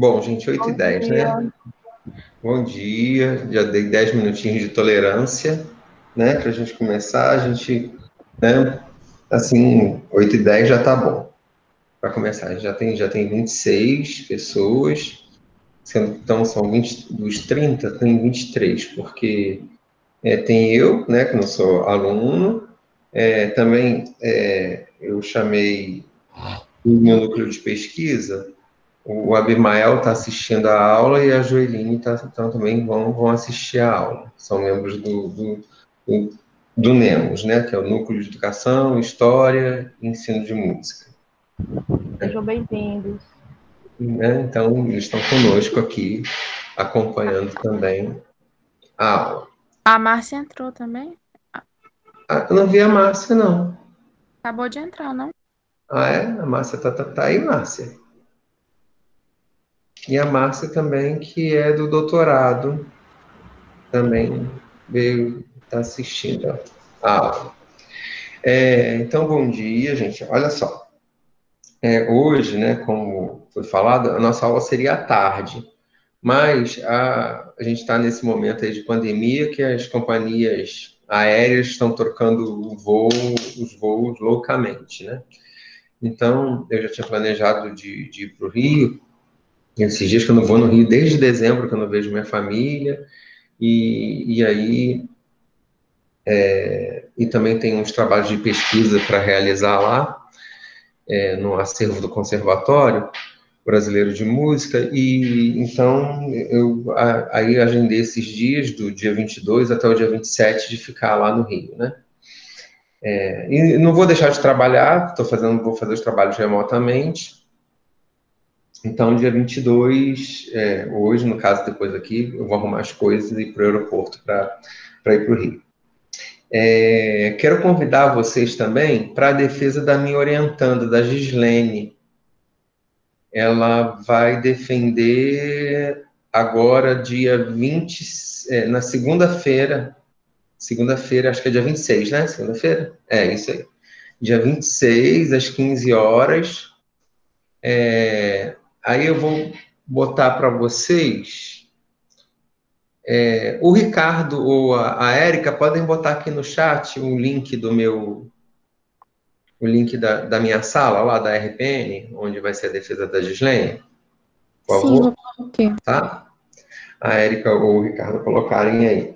Bom, gente, oito Bom e 10, né? dia. Bom dia, já dei 10 minutinhos de tolerância, né? Para a gente começar, né? Assim, 8 e 10 já tá bom. Para começar, a gente já tem 26 pessoas, então são 20, dos 30, tem 23, porque tem eu, né, que não sou aluno, também eu chamei o meu núcleo de pesquisa. O Abimael está assistindo a aula e a Joeline então, também vão assistir a aula. São membros do NEMOS, né, que é o Núcleo de Educação, História e Ensino de Música. Sejam bem-vindos. Né? Então, eles estão conosco aqui, acompanhando também a aula. A Márcia entrou também? Eu não vi a Márcia, não. Acabou de entrar, não? Ah, é? A Márcia tá aí, Márcia. E a Márcia também, que é do doutorado, também está assistindo a aula. Então, bom dia, gente. Olha só. Hoje, né, como foi falado, a nossa aula seria à tarde, mas a gente está nesse momento aí de pandemia que as companhias aéreas estão trocando os voos loucamente, né? Então, eu já tinha planejado de ir para o Rio, esses dias que eu não vou no Rio desde dezembro, que eu não vejo minha família, e aí e também tem uns trabalhos de pesquisa para realizar lá, no acervo do Conservatório Brasileiro de Música, e então eu aí agendei esses dias, do dia 22 até o dia 27, de ficar lá no Rio, né? E não vou deixar de trabalhar, vou fazer os trabalhos remotamente, então dia 22, hoje, no caso, depois aqui, eu vou arrumar as coisas e ir para o aeroporto para ir para o Rio. Quero convidar vocês também para a defesa da minha orientanda, da Gislene. Ela vai defender agora, dia 20, na segunda-feira, acho que é dia 26, né? Segunda-feira? É, isso aí. Dia 26, às 15 horas. Aí eu vou botar para vocês. O Ricardo ou a Érica podem botar aqui no chat o link da minha sala, lá da RPN, onde vai ser a defesa da Gislene, por Sim, favor, vou colocar. tá? A Érica ou o Ricardo colocarem aí.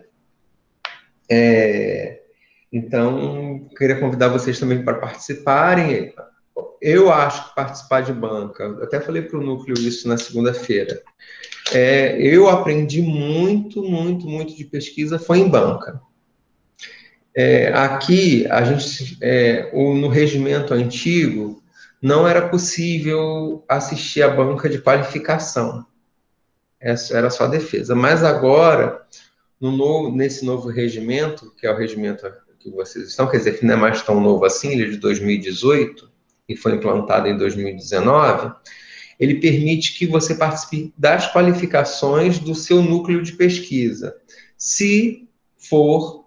Então, queria convidar vocês também para participarem. Eu acho que participar de banca, eu até falei para o Núcleo isso na segunda-feira, eu aprendi muito, muito, muito de pesquisa, foi em banca. Aqui, a gente, no regimento antigo, não era possível assistir a banca de qualificação. Era só defesa. Mas agora, nesse novo regimento, que é o regimento que vocês estão, quer dizer, que não é mais tão novo assim, ele é de 2018 e foi implantado em 2019, ele permite que você participe das qualificações do seu núcleo de pesquisa, se for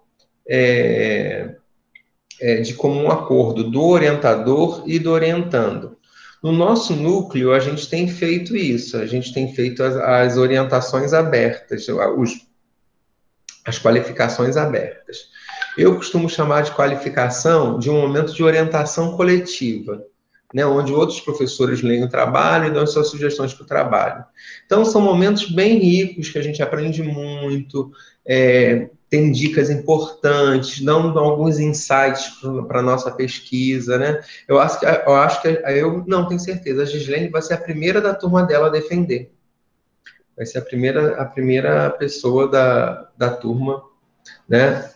de comum acordo do orientador e do orientando. No nosso núcleo, a gente tem feito isso, a gente tem feito as orientações abertas, as qualificações abertas. Eu costumo chamar de qualificação de um momento de orientação coletiva, né, onde outros professores leem o trabalho e dão suas sugestões para o trabalho. Então, são momentos bem ricos, que a gente aprende muito, tem dicas importantes, dão alguns insights para a nossa pesquisa, né? Eu não tenho certeza, a Gislene vai ser a primeira da turma dela a defender. Vai ser a primeira pessoa da turma, né?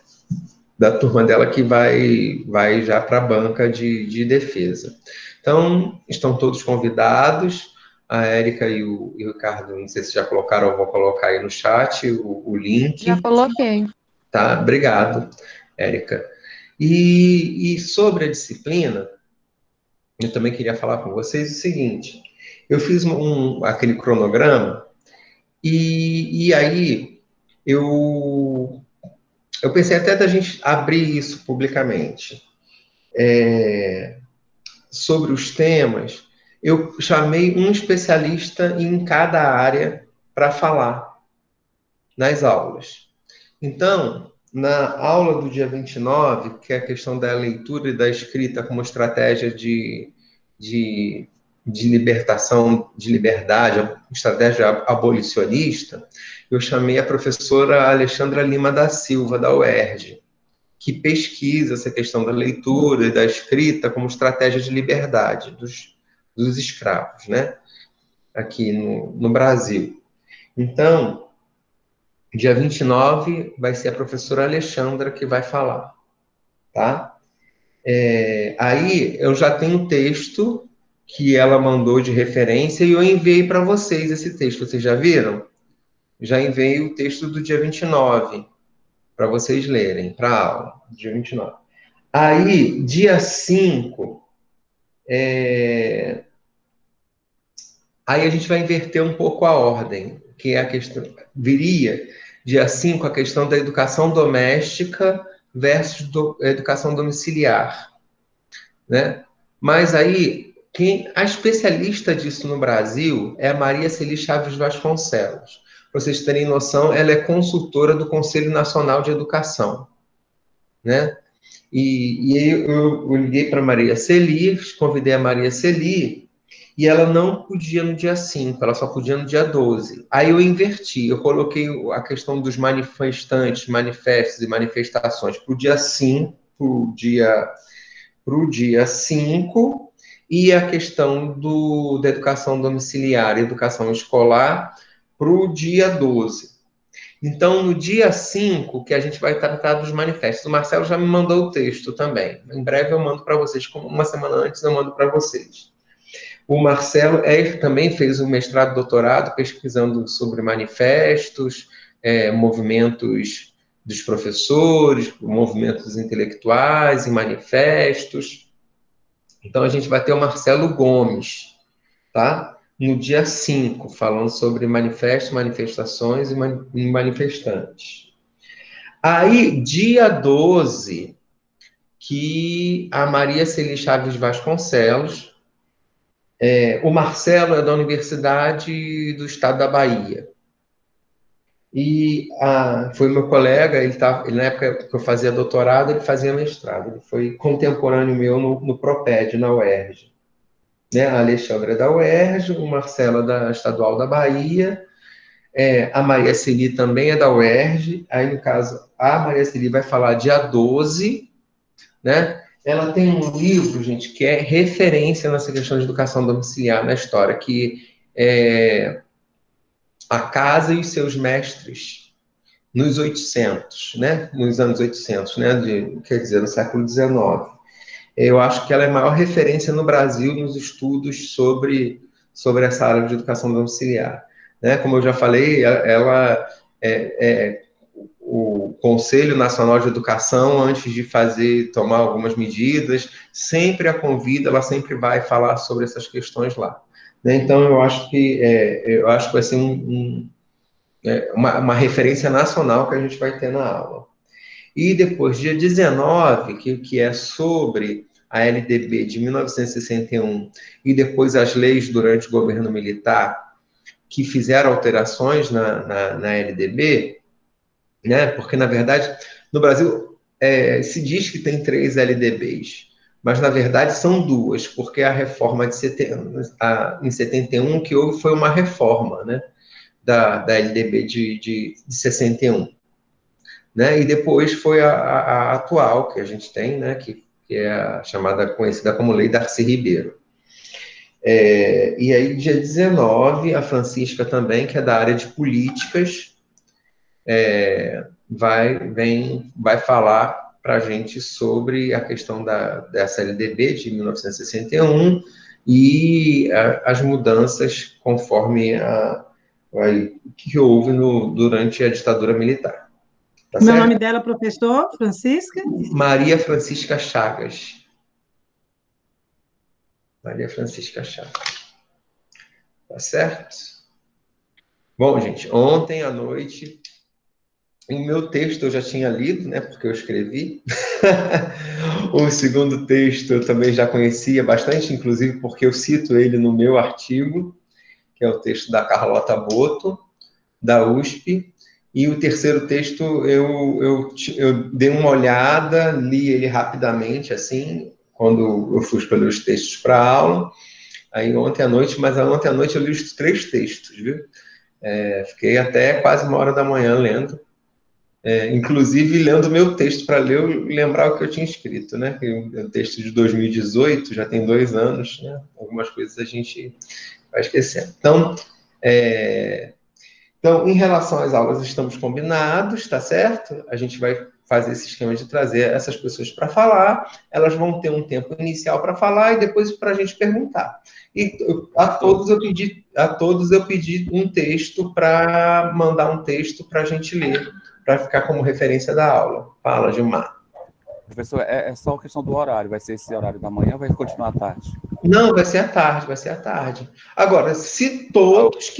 Da turma dela que vai já para a banca de defesa. Então, estão todos convidados. A Érica e o Ricardo, não sei se já colocaram, eu vou colocar aí no chat o link. Já coloquei. Tá? Obrigado, Érica. E sobre a disciplina, eu também queria falar com vocês o seguinte: eu fiz aquele cronograma e aí eu pensei até da gente abrir isso publicamente, sobre os temas, Eu chamei um especialista em cada área para falar nas aulas. Então, na aula do dia 29, que é a questão da leitura e da escrita como estratégia de, de libertação, de liberdade, estratégia abolicionista, eu chamei a professora Alexandra Lima da Silva, da UERJ, que pesquisa essa questão da leitura e da escrita como estratégia de liberdade dos escravos, né? Aqui no Brasil. Então, dia 29 vai ser a professora Alexandra que vai falar, tá? Aí eu já tenho um texto que ela mandou de referência e eu enviei para vocês esse texto. Vocês já viram? Já enviei o texto do dia 29 para vocês lerem, para a aula, dia 29. Aí, dia 5, aí a gente vai inverter um pouco a ordem, que é a questão, viria dia 5 a questão da educação doméstica versus educação domiciliar, né? Mas aí, a especialista disso no Brasil é a Maria Celi Chaves Vasconcelos. Para vocês terem noção, ela é consultora do Conselho Nacional de Educação, né? E eu liguei para a Maria Celi, convidei a Maria Celi, e ela não podia no dia 5, ela só podia no dia 12. Aí eu inverti, eu coloquei a questão dos manifestantes, manifestos e manifestações para o dia 5, para o dia 5, e a questão da educação domiciliar, educação escolar, para o dia 12. Então, no dia 5, que a gente vai tratar dos manifestos. O Marcelo já me mandou o texto também. Em breve eu mando para vocês, como uma semana antes eu mando para vocês. O Marcelo também fez um mestrado, doutorado, pesquisando sobre manifestos, movimentos dos professores, movimentos intelectuais e manifestos. Então, a gente vai ter o Marcelo Gomes, tá? No dia 5, falando sobre manifestos, manifestações e manifestantes. Aí, dia 12, que a Maria Celi Chaves Vasconcelos, o Marcelo é da Universidade do Estado da Bahia. E foi meu colega, ele na época que eu fazia doutorado, ele fazia mestrado. Ele foi contemporâneo meu no Proped, na UERJ. Né? A Alexandra é da UERJ, o Marcelo é da Estadual da Bahia, a Maria Celi também é da UERJ. Aí, no caso, a Maria Celi vai falar dia 12, né? Ela tem um livro, gente, que é referência nessa questão de educação domiciliar na história, que é A Casa e os Seus Mestres, nos 800, né? Nos anos 800, né? Quer dizer, no século XIX. Eu acho que ela é a maior referência no Brasil nos estudos sobre essa área de educação domiciliar. Né? Como eu já falei, ela o Conselho Nacional de Educação, antes de tomar algumas medidas, sempre a convida, ela sempre vai falar sobre essas questões lá. Né? Então, eu acho que vai ser uma referência nacional que a gente vai ter na aula. E depois, dia 19, que é sobre a LDB de 1961 e depois as leis durante o governo militar que fizeram alterações na LDB, né? Porque, na verdade, no Brasil se diz que tem 3 LDBs, mas, na verdade, são 2, porque a reforma em 71 que houve foi uma reforma, né? Da LDB de 61. Né? E depois foi a atual que a gente tem, né? Que é a conhecida como Lei Darcy Ribeiro. E aí, dia 19, a Francisca também, que é da área de políticas, vai falar para a gente sobre a questão dessa LDB de 1961 e as mudanças conforme que houve durante a ditadura militar. Tá certo? O nome dela, professor, Francisca? Maria Francisca Chagas. Maria Francisca Chagas. Tá certo? Bom, gente, ontem à noite O meu texto eu já tinha lido, né, porque eu escrevi. O segundo texto eu também já conhecia bastante, inclusive porque eu cito ele no meu artigo, que é o texto da Carlota Boto, da USP. E o terceiro texto eu dei uma olhada, li ele rapidamente, assim, quando eu fui escolher os textos para a aula. Aí ontem à noite eu li os 3 textos, viu? Fiquei até quase 1h da manhã lendo. Inclusive lendo o meu texto para ler, eu lembrar o que eu tinha escrito, né? O texto de 2018, já tem 2 anos, né? Algumas coisas a gente vai esquecendo. Então, em relação às aulas, estamos combinados, tá certo? A gente vai fazer esse esquema de trazer essas pessoas para falar, elas vão ter um tempo inicial para falar e depois para a gente perguntar. E a todos eu pedi um texto para mandar um texto para a gente ler, para ficar como referência da aula. Fala, Gilmar. Professor, é só questão do horário, vai ser esse horário da manhã ou vai continuar à tarde? Não, vai ser à tarde. Agora, se todos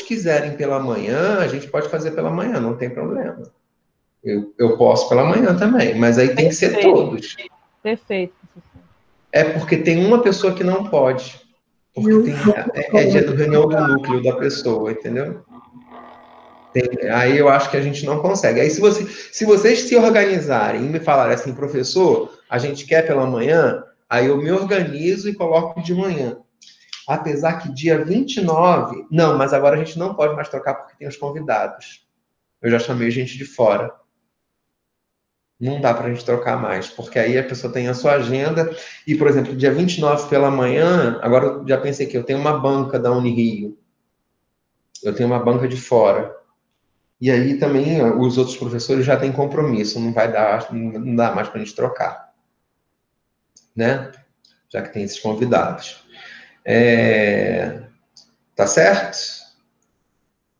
quiserem pela manhã, a gente pode fazer pela manhã, não tem problema. Eu posso pela manhã também, mas aí tem que ser todos. Perfeito. É porque tem uma pessoa que não pode. Porque é dia do reunião do núcleo da pessoa, entendeu? Aí eu acho que a gente não consegue. Aí se vocês se organizarem e me falarem assim, professor, a gente quer pela manhã, aí eu me organizo e coloco de manhã. Apesar que dia 29... Não, mas agora a gente não pode mais trocar porque tem os convidados. Eu já chamei gente de fora. Não dá para a gente trocar mais, porque aí a pessoa tem a sua agenda e, por exemplo, dia 29 pela manhã, agora eu já pensei que eu tenho uma banca da Unirio. Eu tenho uma banca de fora. E aí também os outros professores já têm compromisso, não dá mais para a gente trocar. Né? Já que tem esses convidados. Tá certo?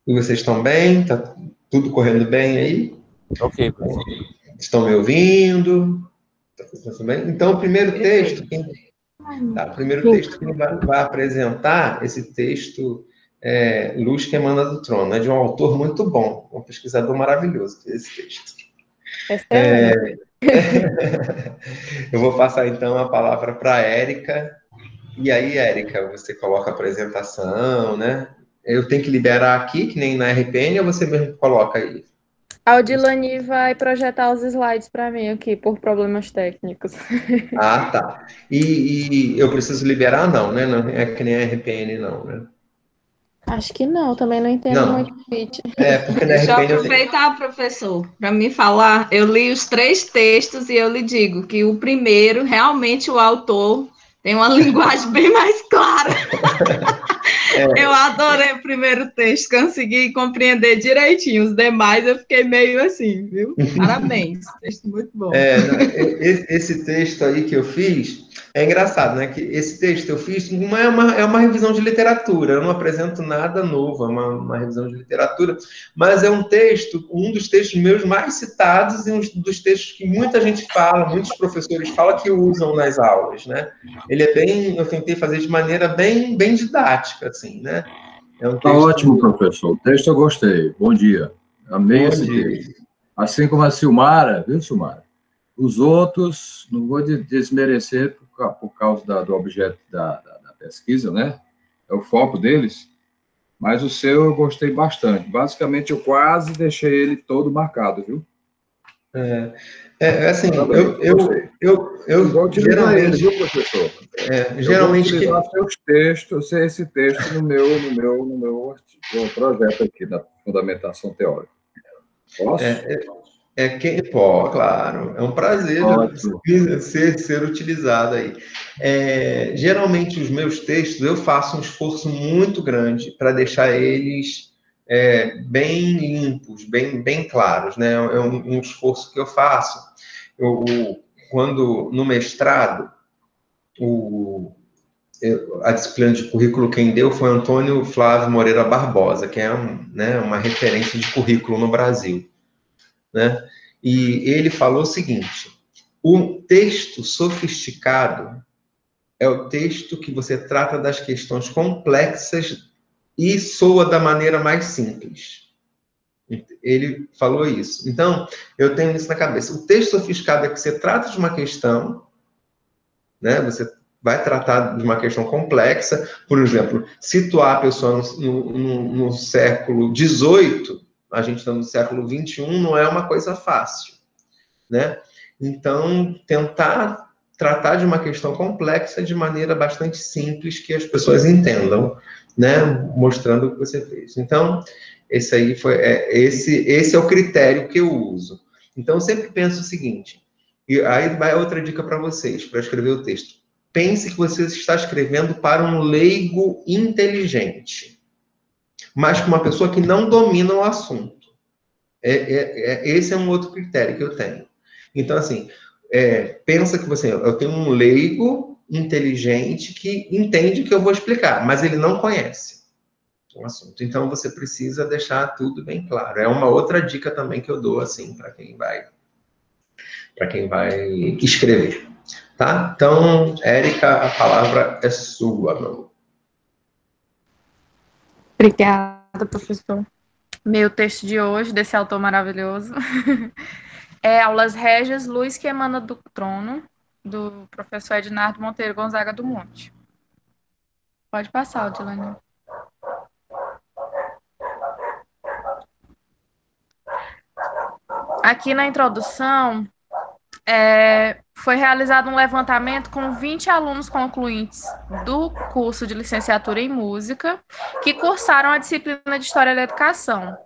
E vocês estão bem? Tá tudo correndo bem aí? Ok, professor. Estão me ouvindo? Tá tudo bem? Então, o primeiro texto... quem vai apresentar esse texto... Luz que emana do trono, é de um autor muito bom, um pesquisador maravilhoso, esse texto. Eu vou passar então a palavra para a Érica, e aí, Érica, você coloca a apresentação, né? Eu tenho que liberar aqui, que nem na RPN, ou você mesmo coloca aí? A Odilane vai projetar os slides para mim aqui, por problemas técnicos. Ah, tá. E eu preciso liberar? Não, né? Não é que nem a RPN, não, né? Acho que não, também não entendo muito pitch. Porque na Deixa eu RPN aproveitar, professor, para me falar. Eu li os 3 textos e eu lhe digo que o primeiro, realmente, o autor tem uma linguagem bem mais clara. Eu adorei o primeiro texto, consegui compreender direitinho. Os demais eu fiquei meio assim, viu? Parabéns, texto muito bom. Esse texto aí que eu fiz, é engraçado, né? Que esse texto eu fiz é uma revisão de literatura, eu não apresento nada novo, é uma revisão de literatura, mas é um dos textos meus mais citados e um dos textos que muita gente fala, muitos professores falam que usam nas aulas, né? Ele eu tentei fazer de maneira bem didática, assim, né? Tá ótimo, professor. O texto eu gostei. Bom dia. Amei esse texto. Assim como a Silmara, viu, Silmara? Os outros, não vou desmerecer por causa do objeto da pesquisa, né? É o foco deles. Mas o seu eu gostei bastante. Basicamente, eu quase deixei ele todo marcado, viu? Assim, eu geralmente... viu, professor? Geralmente... Eu vou utilizar esse texto no meu projeto aqui, da Fundamentação Teórica. Posso? Claro, é um prazer ser utilizado aí. Geralmente, os meus textos, eu faço um esforço muito grande para deixar eles bem limpos, bem claros, né? É um esforço que eu faço. Quando no mestrado, a disciplina de currículo quem deu foi Antônio Flávio Moreira Barbosa, que é uma referência de currículo no Brasil, né? E ele falou o seguinte: o texto sofisticado é o texto que você trata das questões complexas e soa da maneira mais simples. Ele falou isso. Então, eu tenho isso na cabeça. O texto sofisticado é que você trata de uma questão, né? Você vai tratar de uma questão complexa. Por exemplo, situar a pessoa no século XVIII, a gente está no século XXI, não é uma coisa fácil, né? Então, tentar tratar de uma questão complexa de maneira bastante simples, que as pessoas entendam, né? Mostrando o que você fez. Então, esse aí esse é o critério que eu uso. Então, eu sempre penso o seguinte, e aí vai outra dica para vocês, para escrever o texto. Pense que você está escrevendo para um leigo inteligente, mas com uma pessoa que não domina o assunto. Esse é um outro critério que eu tenho. Então, assim, pensa que eu tenho um leigo inteligente que entende que eu vou explicar, mas ele não conhece o assunto. Então, você precisa deixar tudo bem claro. É uma outra dica também que eu dou, assim, para quem vai escrever. Tá? Então, Érica, a palavra é sua, meu amor. Obrigada, professor. Meu texto de hoje, desse autor maravilhoso, é Aulas Régias, Luz que Emana do Trono, do professor Ednardo Monteiro Gonzaga do Monte. Pode passar, Odilane. Aqui na introdução, foi realizado um levantamento com 20 alunos concluintes do curso de licenciatura em música que cursaram a disciplina de História da Educação.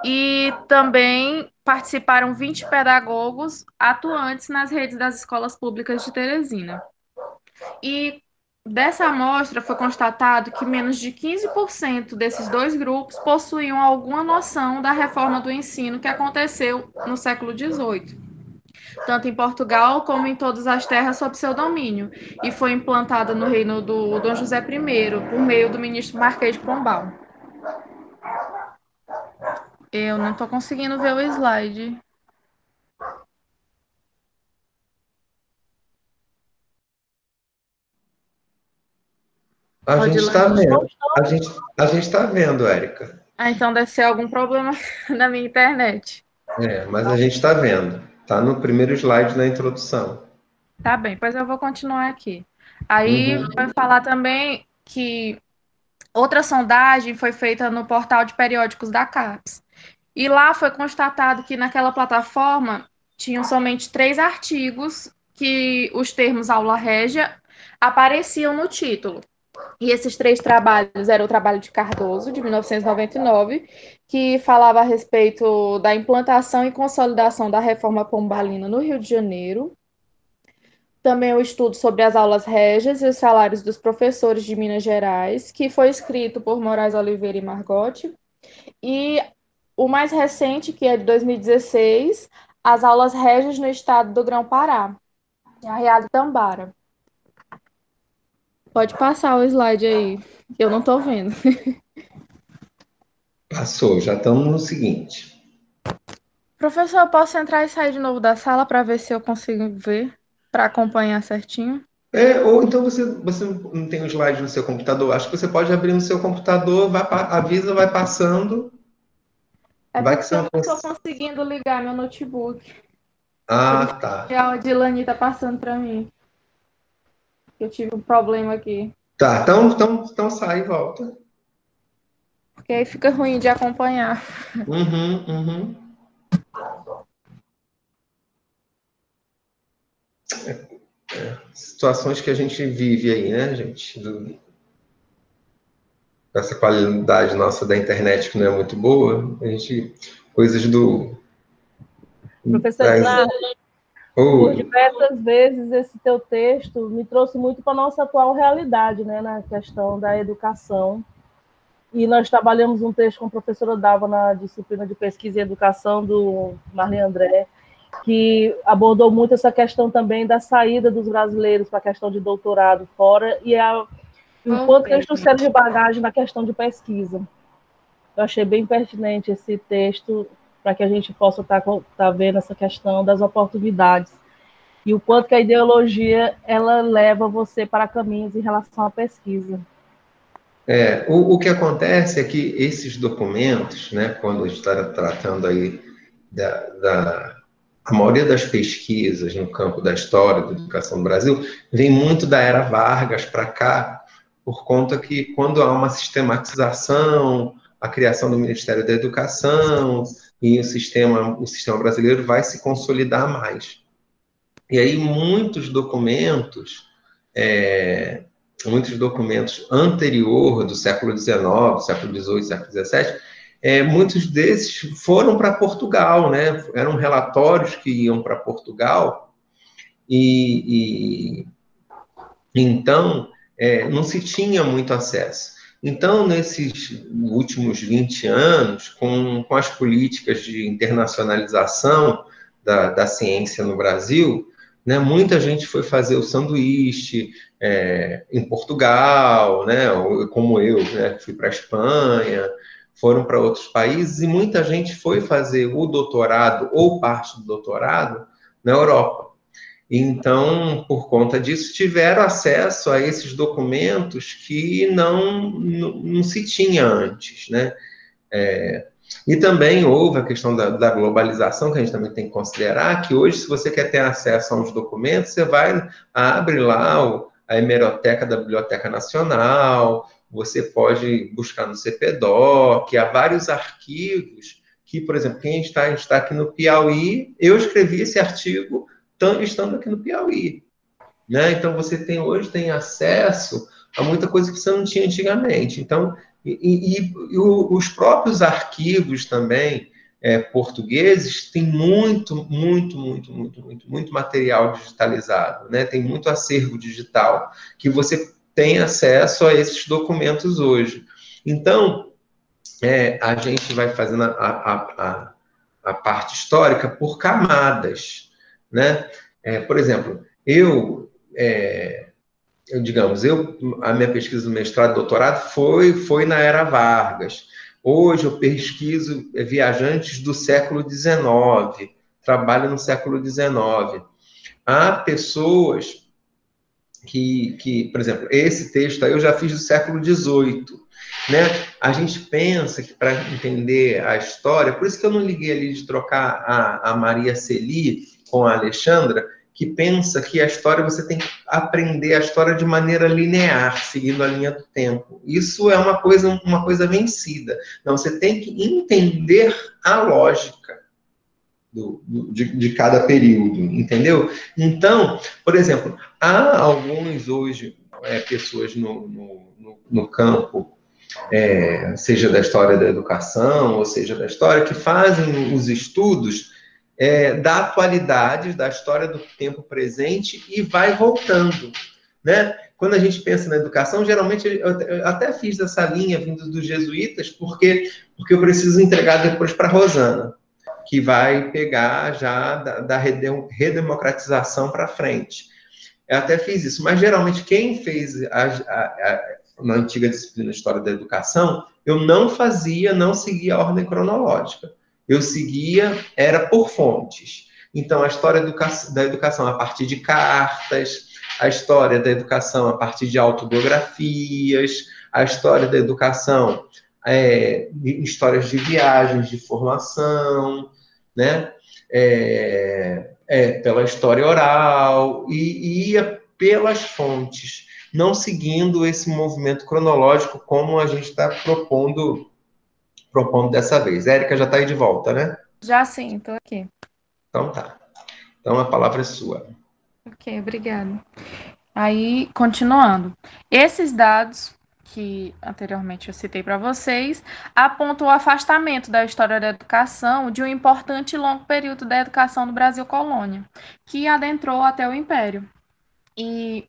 E também participaram 20 pedagogos atuantes nas redes das escolas públicas de Teresina. E dessa amostra foi constatado que menos de 15% desses dois grupos possuíam alguma noção da reforma do ensino que aconteceu no século XVIII, tanto em Portugal como em todas as terras sob seu domínio, e foi implantada no reino do Dom José I, por meio do ministro Marquês de Pombal. Eu não estou conseguindo ver o slide. A gente está vendo. A gente está vendo, Érica. Então deve ser algum problema na minha internet. Mas a gente está vendo. Está no primeiro slide da introdução. Tá bem, pois eu vou continuar aqui. Aí vai falar também que outra sondagem foi feita no portal de periódicos da CAPES. E lá foi constatado que naquela plataforma tinham somente 3 artigos que os termos aula régia apareciam no título. E esses 3 trabalhos eram o trabalho de Cardoso, de 1999, que falava a respeito da implantação e consolidação da reforma pombalina no Rio de Janeiro. Também o estudo sobre as aulas régias e os salários dos professores de Minas Gerais, que foi escrito por Moraes Oliveira e Margotti. E o mais recente, que é de 2016, as aulas régias no estado do Grão-Pará, Arreado Tambara. Pode passar o slide aí, eu não estou vendo. Passou, já estamos no seguinte. Professor, eu posso entrar e sair de novo da sala para ver se eu consigo ver, para acompanhar certinho? Ou então você não tem o slide no seu computador. Acho que você pode abrir no seu computador, avisa, vai passando. Vai que eu não estou conseguindo ligar meu notebook. Tá. A Odilane está passando para mim. Eu tive um problema aqui. Tá, então sai e volta. Porque aí fica ruim de acompanhar. Situações que a gente vive aí, né, gente? Essa qualidade nossa da internet que não é muito boa, coisas do... Professor Eduardo, por diversas vezes esse teu texto me trouxe muito para a nossa atual realidade, né, na questão da educação. E nós trabalhamos um texto com a professora Dalva na disciplina de pesquisa e educação do Marli André, que abordou muito essa questão também da saída dos brasileiros para a questão de doutorado fora e o quanto eles trouxeram de bagagem na questão de pesquisa. Eu achei bem pertinente esse texto para que a gente possa estar vendo essa questão das oportunidades e o quanto que a ideologia ela leva você para caminhos em relação à pesquisa. O que acontece é que esses documentos, né, quando a gente está tratando aí a maioria das pesquisas no campo da história da educação no Brasil, vem muito da era Vargas para cá, por conta que quando há uma sistematização, a criação do Ministério da Educação, e o sistema brasileiro vai se consolidar mais. E aí muitos documentos anteriores do século XIX, século XVIII, século XVII, muitos desses foram para Portugal, né? Eram relatórios que iam para Portugal, e então não se tinha muito acesso. Então, nesses últimos 20 anos, com as políticas de internacionalização da ciência no Brasil, né, muita gente foi fazer o sanduíche em Portugal, né, como eu, né, fui para a Espanha, foram para outros países, e muita gente foi fazer o doutorado ou parte do doutorado na Europa. Então, por conta disso, tiveram acesso a esses documentos que não se tinha antes, né? E também houve a questão da globalização, que a gente também tem que considerar, que hoje, se você quer ter acesso a uns documentos, você abre lá a hemeroteca da Biblioteca Nacional, você pode buscar no CPDOC, há vários arquivos que, por exemplo, quem está aqui no Piauí, eu escrevi esse artigo estando aqui no Piauí, né? Então, você hoje tem acesso a muita coisa que você não tinha antigamente. Então, os próprios arquivos também portugueses têm muito material digitalizado, né? Tem muito acervo digital que você tem acesso a esses documentos hoje. Então, a gente vai fazendo a parte histórica por camadas, né? Por exemplo, a minha pesquisa do mestrado e doutorado foi na era Vargas. Hoje eu pesquiso viajantes do século XIX, trabalho no século XIX. Há pessoas que, por exemplo, esse texto aí eu já fiz do século XVIII, né? A gente pensa que para entender a história, por isso que eu não liguei ali de trocar a Maria Celi com a Alexandra, que pensa que a história, você tem que aprender a história de maneira linear, seguindo a linha do tempo. Isso é uma coisa vencida. Não, você tem que entender a lógica de cada período, entendeu? Então, por exemplo, há alguns hoje, pessoas no campo, seja da história da educação, ou seja da história, que fazem os estudos da atualidade, da história do tempo presente e vai voltando, né? Quando a gente pensa na educação, geralmente, eu até fiz essa linha vindo dos jesuítas, porque eu preciso entregar depois para a Rosana, que vai pegar já da redemocratização para frente. Eu até fiz isso, mas geralmente quem fez na antiga disciplina de História da Educação, eu não seguia a ordem cronológica. Eu era por fontes. Então, a história da educação a partir de cartas, a história da educação a partir de autobiografias, a história da educação, histórias de viagens, de formação, né? Pela história oral, e ia pelas fontes, não seguindo esse movimento cronológico como a gente está propondo dessa vez. Érica já está aí de volta, né? Já sim, estou aqui. Então tá. Então a palavra é sua. Ok, obrigada. Aí, continuando. Esses dados que anteriormente eu citei para vocês apontam o afastamento da história da educação de um importante e longo período da educação no Brasil colônia, que adentrou até o Império. E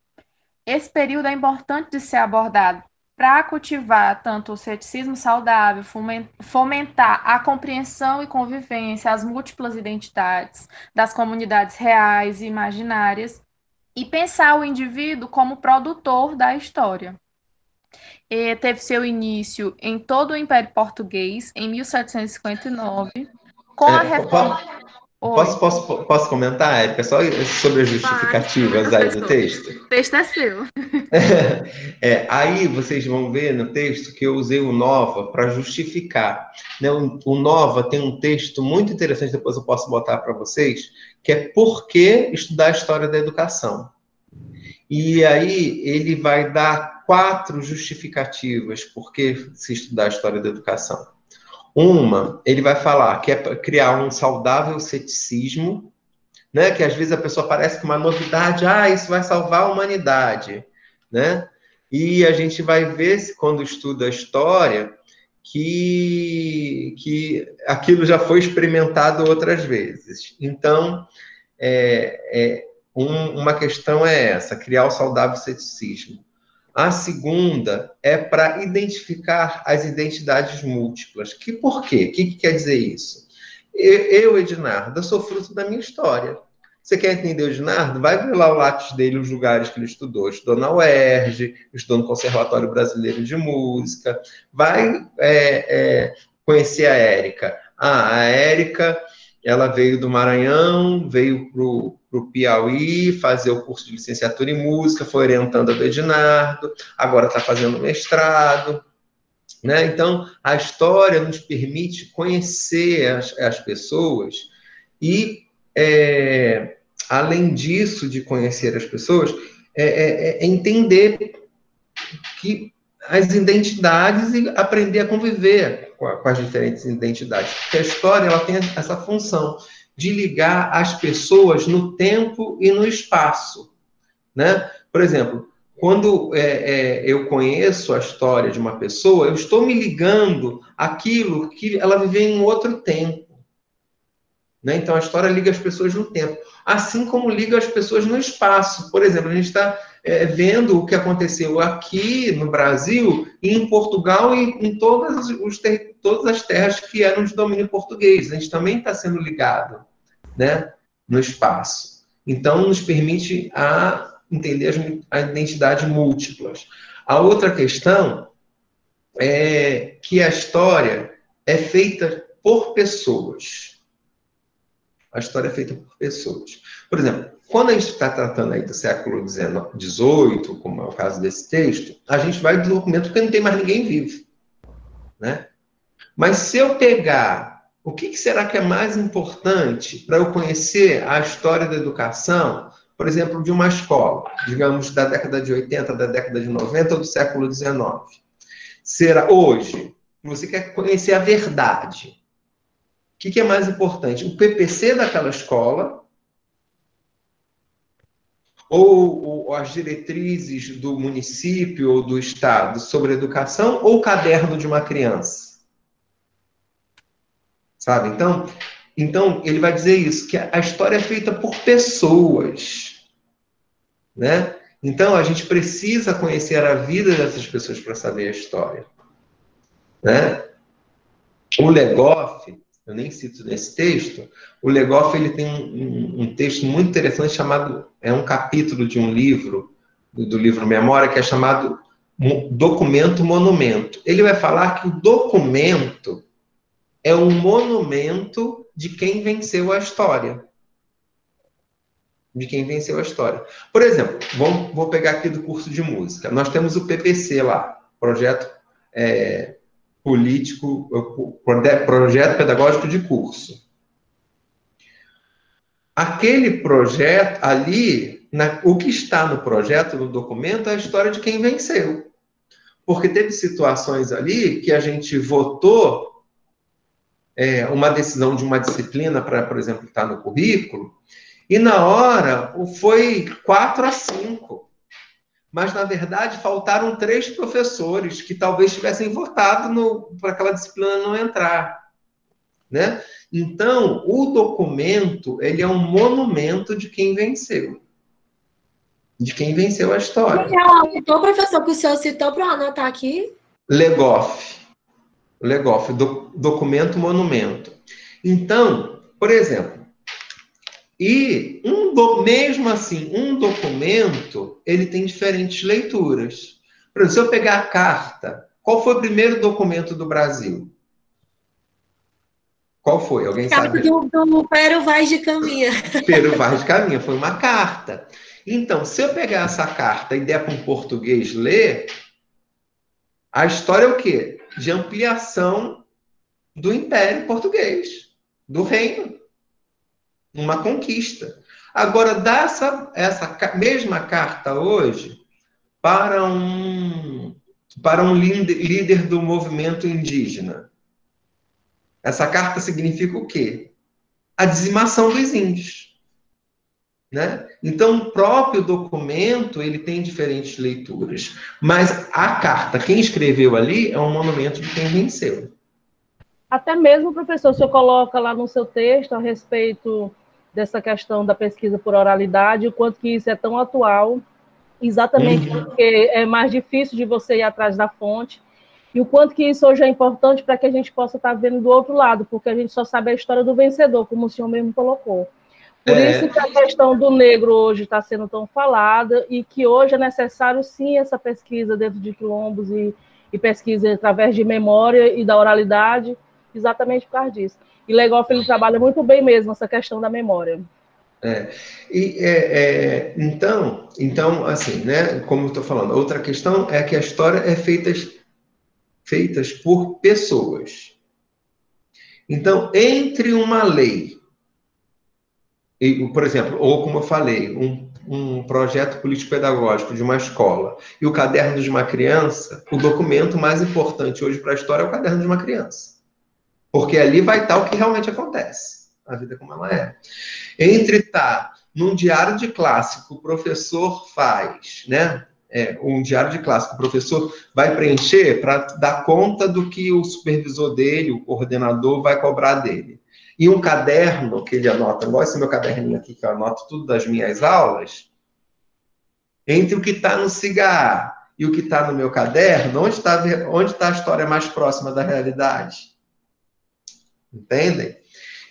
esse período é importante de ser abordado para cultivar tanto o ceticismo saudável, fomentar a compreensão e convivência, as múltiplas identidades das comunidades reais e imaginárias, e pensar o indivíduo como produtor da história. Teve seu início em todo o Império Português, em 1759, com a reforma... Posso comentar, Érica, só sobre as justificativas aí do texto? O texto é seu. Aí vocês vão ver no texto que eu usei o Nova para justificar. Né? O Nova tem um texto muito interessante, depois eu posso botar para vocês, que é Por que estudar a história da educação. E aí ele vai dar 4 justificativas por que se estudar a história da educação. Uma, ele vai falar que é para criar um saudável ceticismo, né? Que às vezes a pessoa parece que uma novidade, isso vai salvar a humanidade, né? E a gente vai ver, quando estuda a história, que aquilo já foi experimentado outras vezes. Então, uma questão é essa, criar o saudável ceticismo. A segunda é para identificar as identidades múltiplas. Por quê? O que quer dizer isso? Eu, Ednardo, sou fruto da minha história. Você quer entender o Ednardo? Vai ver lá o lápis dele, os lugares que ele estudou. Estudou na UERJ, estudou no Conservatório Brasileiro de Música. Vai conhecer a Érica. A Érica, ela veio do Maranhão, veio para o Piauí, fazer o curso de licenciatura em música, foi orientando a do Ednardo, agora está fazendo mestrado. Né? Então, a história nos permite conhecer as pessoas e, além disso, de conhecer as pessoas, entender que as identidades e aprender a conviver com as diferentes identidades. Porque a história ela tem essa função de ligar as pessoas no tempo e no espaço. Né? Por exemplo, quando eu conheço a história de uma pessoa, eu estou me ligando àquilo que ela viveu em outro tempo. Né? Então, a história liga as pessoas no tempo. Assim como liga as pessoas no espaço. Por exemplo, a gente está vendo o que aconteceu aqui no Brasil e em Portugal e em todas as terras que eram de domínio português. A gente também está sendo ligado, né, no espaço. Então, nos permite entender as identidades múltiplas. A outra questão é que a história é feita por pessoas. A história é feita por pessoas. Por exemplo, quando a gente está tratando aí do século XVIII, como é o caso desse texto, a gente vai do documento porque não tem mais ninguém vivo. Né? Mas se eu pegar o que será que é mais importante para eu conhecer a história da educação, por exemplo, de uma escola, digamos, da década de 80, da década de 90 ou do século XIX? Será hoje, você quer conhecer a verdade. O que é mais importante? O PPC daquela escola ou as diretrizes do município ou do estado sobre a educação ou o caderno de uma criança? Sabe? Então, ele vai dizer isso, que a história é feita por pessoas. Né? Então, a gente precisa conhecer a vida dessas pessoas para saber a história. Né? O Legoff, eu nem cito nesse texto, o Legoff ele tem um texto muito interessante chamado, é um capítulo de um livro, do livro Memória, que é chamado Documento Monumento. Ele vai falar que o documento é um monumento de quem venceu a história. De quem venceu a história. Por exemplo, vou pegar aqui do curso de música. Nós temos o PPC lá, Projeto Projeto Pedagógico de Curso. Aquele projeto ali, o que está no projeto, no documento, é a história de quem venceu. Porque teve situações ali que a gente votou uma decisão de uma disciplina para, por exemplo, estar no currículo, e na hora foi 4-5. Mas, na verdade, faltaram 3 professores que talvez tivessem votado para aquela disciplina não entrar. Né? Então, o documento ele é um monumento de quem venceu. De quem venceu a história. Qual é o autor, professor, que o senhor citou para eu anotar aqui? Legoff, documento monumento. Então, por exemplo, mesmo assim, um documento, ele tem diferentes leituras. Por exemplo, se eu pegar a carta, qual foi o primeiro documento do Brasil? Qual foi? Alguém sabe? Do Pero Vaz de Caminha. Pero Vaz de Caminha, foi uma carta. Então, se eu pegar essa carta e der para um português ler, a história é o quê? De ampliação do Império Português, do reino. Uma conquista. Agora, dá essa mesma carta hoje para um líder do movimento indígena. Essa carta significa o quê? A dizimação dos índios. Né? Então, o próprio documento ele tem diferentes leituras. Mas a carta, quem escreveu ali, é um monumento de quem venceu. Até mesmo, professor, o senhor coloca lá no seu texto a respeito dessa questão da pesquisa por oralidade, o quanto que isso é tão atual, exatamente porque é mais difícil de você ir atrás da fonte, e o quanto que isso hoje é importante para que a gente possa estar vendo do outro lado, porque a gente só sabe a história do vencedor, como o senhor mesmo colocou. Por isso que a questão do negro hoje está sendo tão falada, e que hoje é necessário, sim, essa pesquisa dentro de quilombos e pesquisa através de memória e da oralidade, exatamente por causa disso. E Legoff, ele trabalha muito bem mesmo essa questão da memória. Então, assim, né, como eu estou falando, outra questão é que a história é feitas por pessoas. Então, entre uma lei, por exemplo, ou como eu falei, um projeto político-pedagógico de uma escola e o caderno de uma criança, o documento mais importante hoje para a história é o caderno de uma criança. Porque ali vai estar o que realmente acontece, a vida como ela é. Entre estar num diário de classe que o professor faz, né? Um diário de classe que o professor vai preencher para dar conta do que o supervisor dele, o coordenador, vai cobrar dele. E um caderno que ele anota, igual esse meu caderninho aqui, que eu anoto tudo das minhas aulas, entre o que está no cigarro e o que está no meu caderno, onde está a história mais próxima da realidade? Entendem?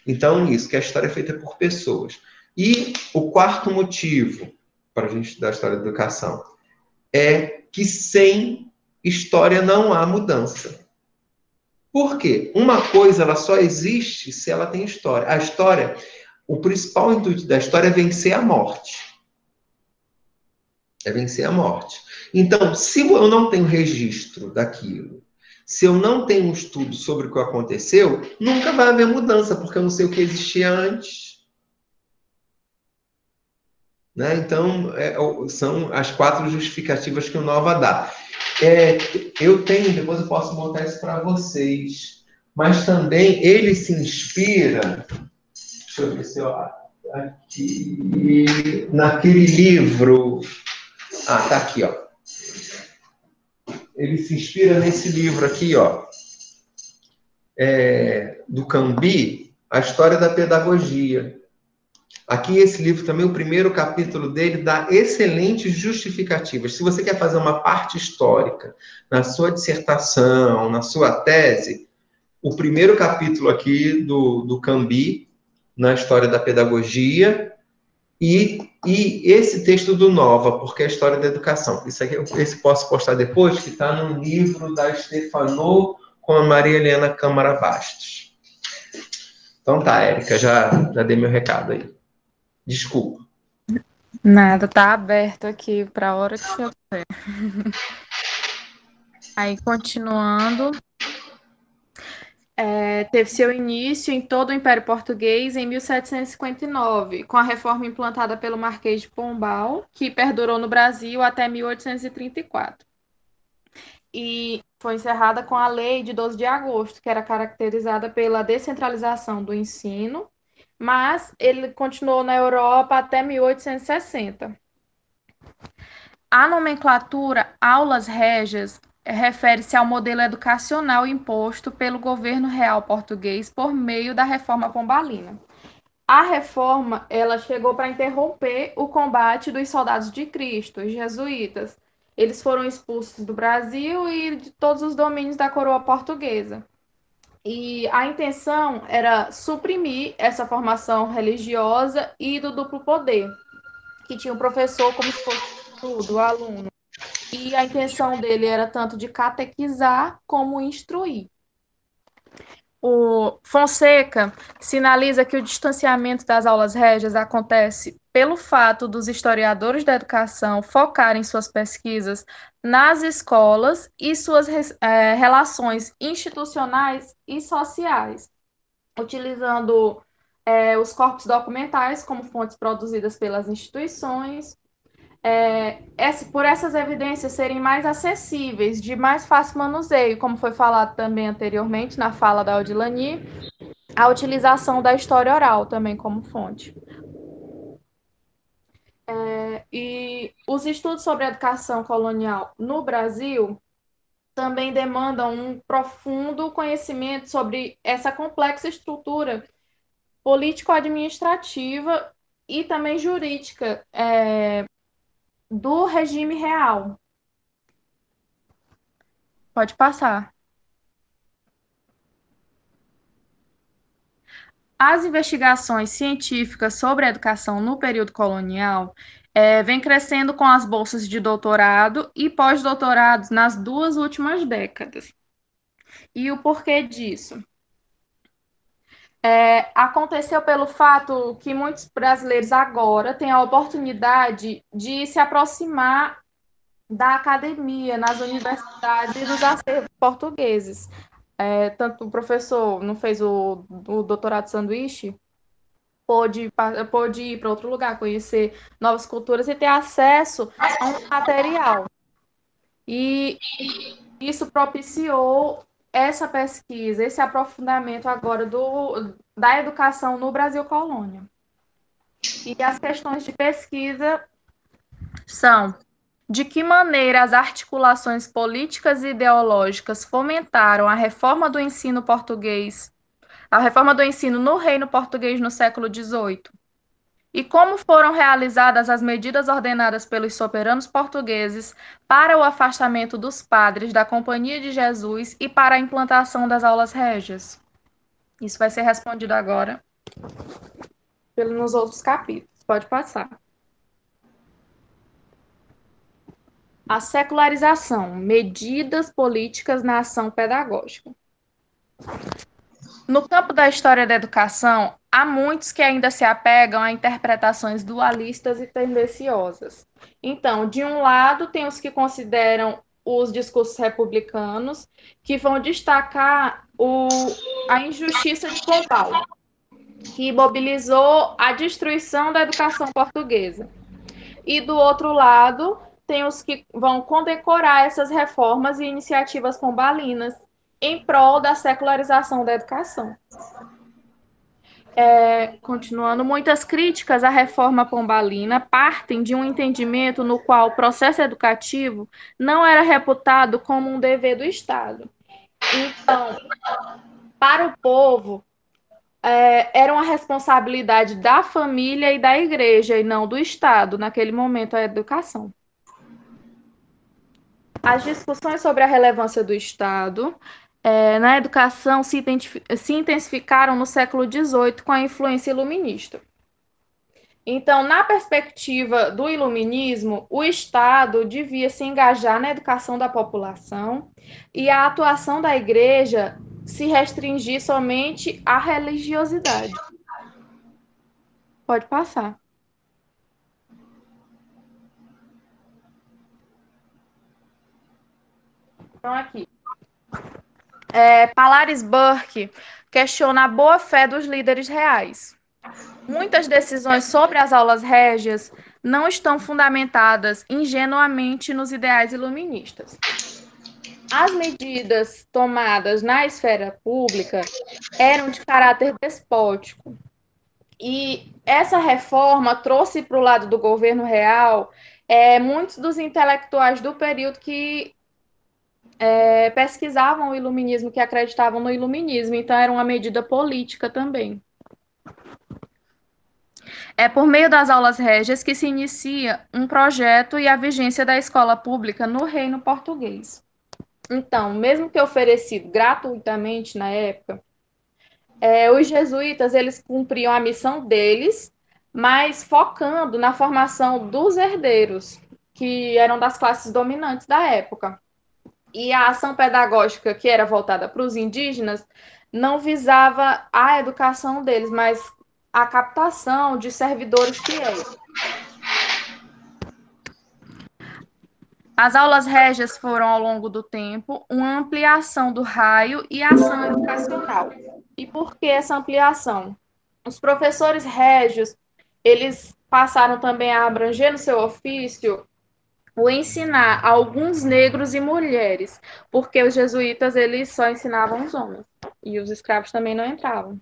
Então, isso, que a história é feita por pessoas. E o quarto motivo para a gente estudar a história da educação é que sem história não há mudança. Por quê? Uma coisa, ela só existe se ela tem história. A história, o principal intuito da história é vencer a morte. É vencer a morte. Então, se eu não tenho registro daquilo, se eu não tenho um estudo sobre o que aconteceu, nunca vai haver mudança, porque eu não sei o que existia antes. Né? Então, são as 4 justificativas que o Nova dá. Eu tenho, depois eu posso botar isso para vocês, mas também ele se inspira, deixa eu ver se eu aqui, naquele livro, tá aqui, ó. Ele se inspira nesse livro aqui, ó, do Cambi, A História da Pedagogia. Aqui, esse livro também, o primeiro capítulo dele dá excelentes justificativas. Se você quer fazer uma parte histórica na sua dissertação, na sua tese, o primeiro capítulo aqui do Cambi, na História da Pedagogia, e esse texto do Nova, porque é a história da educação. Esse posso postar depois, que está no livro da Stefanô com a Maria Helena Câmara Bastos. Então tá, Érica, já dei meu recado aí. Desculpa. Nada, tá aberto aqui para a hora que você quiser. Aí, continuando. Teve seu início em todo o Império Português em 1759, com a reforma implantada pelo Marquês de Pombal, que perdurou no Brasil até 1834. E foi encerrada com a Lei de 12 de agosto, que era caracterizada pela descentralização do ensino, mas ele continuou na Europa até 1860. A nomenclatura aulas régias refere-se ao modelo educacional imposto pelo governo real português por meio da reforma pombalina. A reforma, ela chegou para interromper o combate dos soldados de Cristo, os jesuítas. Eles foram expulsos do Brasil e de todos os domínios da coroa portuguesa. E a intenção era suprimir essa formação religiosa e do duplo poder, que tinha o professor como se fosse tudo, o aluno. E a intenção dele era tanto de catequizar como instruir. O Fonseca sinaliza que o distanciamento das aulas régias acontece pelo fato dos historiadores da educação focarem suas pesquisas nas escolas e suas relações institucionais e sociais, utilizando os corpos documentais como fontes produzidas pelas instituições, por essas evidências serem mais acessíveis, de mais fácil manuseio, como foi falado também anteriormente na fala da Odilani, a utilização da história oral também como fonte. E os estudos sobre a educação colonial no Brasil também demandam um profundo conhecimento sobre essa complexa estrutura político-administrativa e também jurídica do regime real. Pode passar. As investigações científicas sobre a educação no período colonial vêm crescendo com as bolsas de doutorado e pós-doutorados nas 2 últimas décadas. E o porquê disso? Aconteceu pelo fato que muitos brasileiros agora têm a oportunidade de se aproximar da academia, nas universidades e dos acervos portugueses. Tanto o professor não fez o doutorado sanduíche, pôde ir para outro lugar, conhecer novas culturas e ter acesso a um material. E isso propiciou essa pesquisa, esse aprofundamento agora da educação no Brasil colônia. E as questões de pesquisa são: de que maneira as articulações políticas e ideológicas fomentaram a reforma do ensino português, a reforma do ensino no Reino Português no século XVIII? E como foram realizadas as medidas ordenadas pelos soberanos portugueses para o afastamento dos padres da Companhia de Jesus e para a implantação das aulas régias? Isso vai ser respondido agora nos outros capítulos. Pode passar. A secularização, medidas políticas na ação pedagógica. No campo da história da educação, há muitos que ainda se apegam a interpretações dualistas e tendenciosas. Então, de um lado, tem os que consideram os discursos republicanos, que vão destacar a injustiça de Pombal, que mobilizou a destruição da educação portuguesa. E, do outro lado, tem os que vão condecorar essas reformas e iniciativas pombalinas em prol da secularização da educação. Continuando, muitas críticas à reforma pombalina partem de um entendimento no qual o processo educativo não era reputado como um dever do Estado. Então, para o povo, era uma responsabilidade da família e da igreja, e não do Estado, naquele momento, a educação. As discussões sobre a relevância do Estado na educação se intensificaram no século XVIII com a influência iluminista. Então, na perspectiva do iluminismo, o Estado devia se engajar na educação da população e a atuação da igreja se restringir somente à religiosidade. Pode passar. Então, aqui. Palares Burke questiona a boa-fé dos líderes reais. Muitas decisões sobre as aulas régias não estão fundamentadas ingenuamente nos ideais iluministas. As medidas tomadas na esfera pública eram de caráter despótico. E essa reforma trouxe para o lado do governo real muitos dos intelectuais do período que pesquisavam o iluminismo, que acreditavam no iluminismo, então era uma medida política também. É por meio das aulas régias que se inicia um projeto e a vigência da escola pública no Reino Português. Então, mesmo que oferecido gratuitamente na época, os jesuítas eles cumpriam a missão deles, mas focando na formação dos herdeiros, que eram das classes dominantes da época. E a ação pedagógica, que era voltada para os indígenas, não visava a educação deles, mas a captação de servidores fiéis. As aulas régias foram, ao longo do tempo, uma ampliação do raio e ação educacional. E por que essa ampliação? Os professores régios, eles passaram também a abranger no seu ofício o ensinar alguns negros e mulheres, porque os jesuítas, eles só ensinavam os homens, e os escravos também não entravam.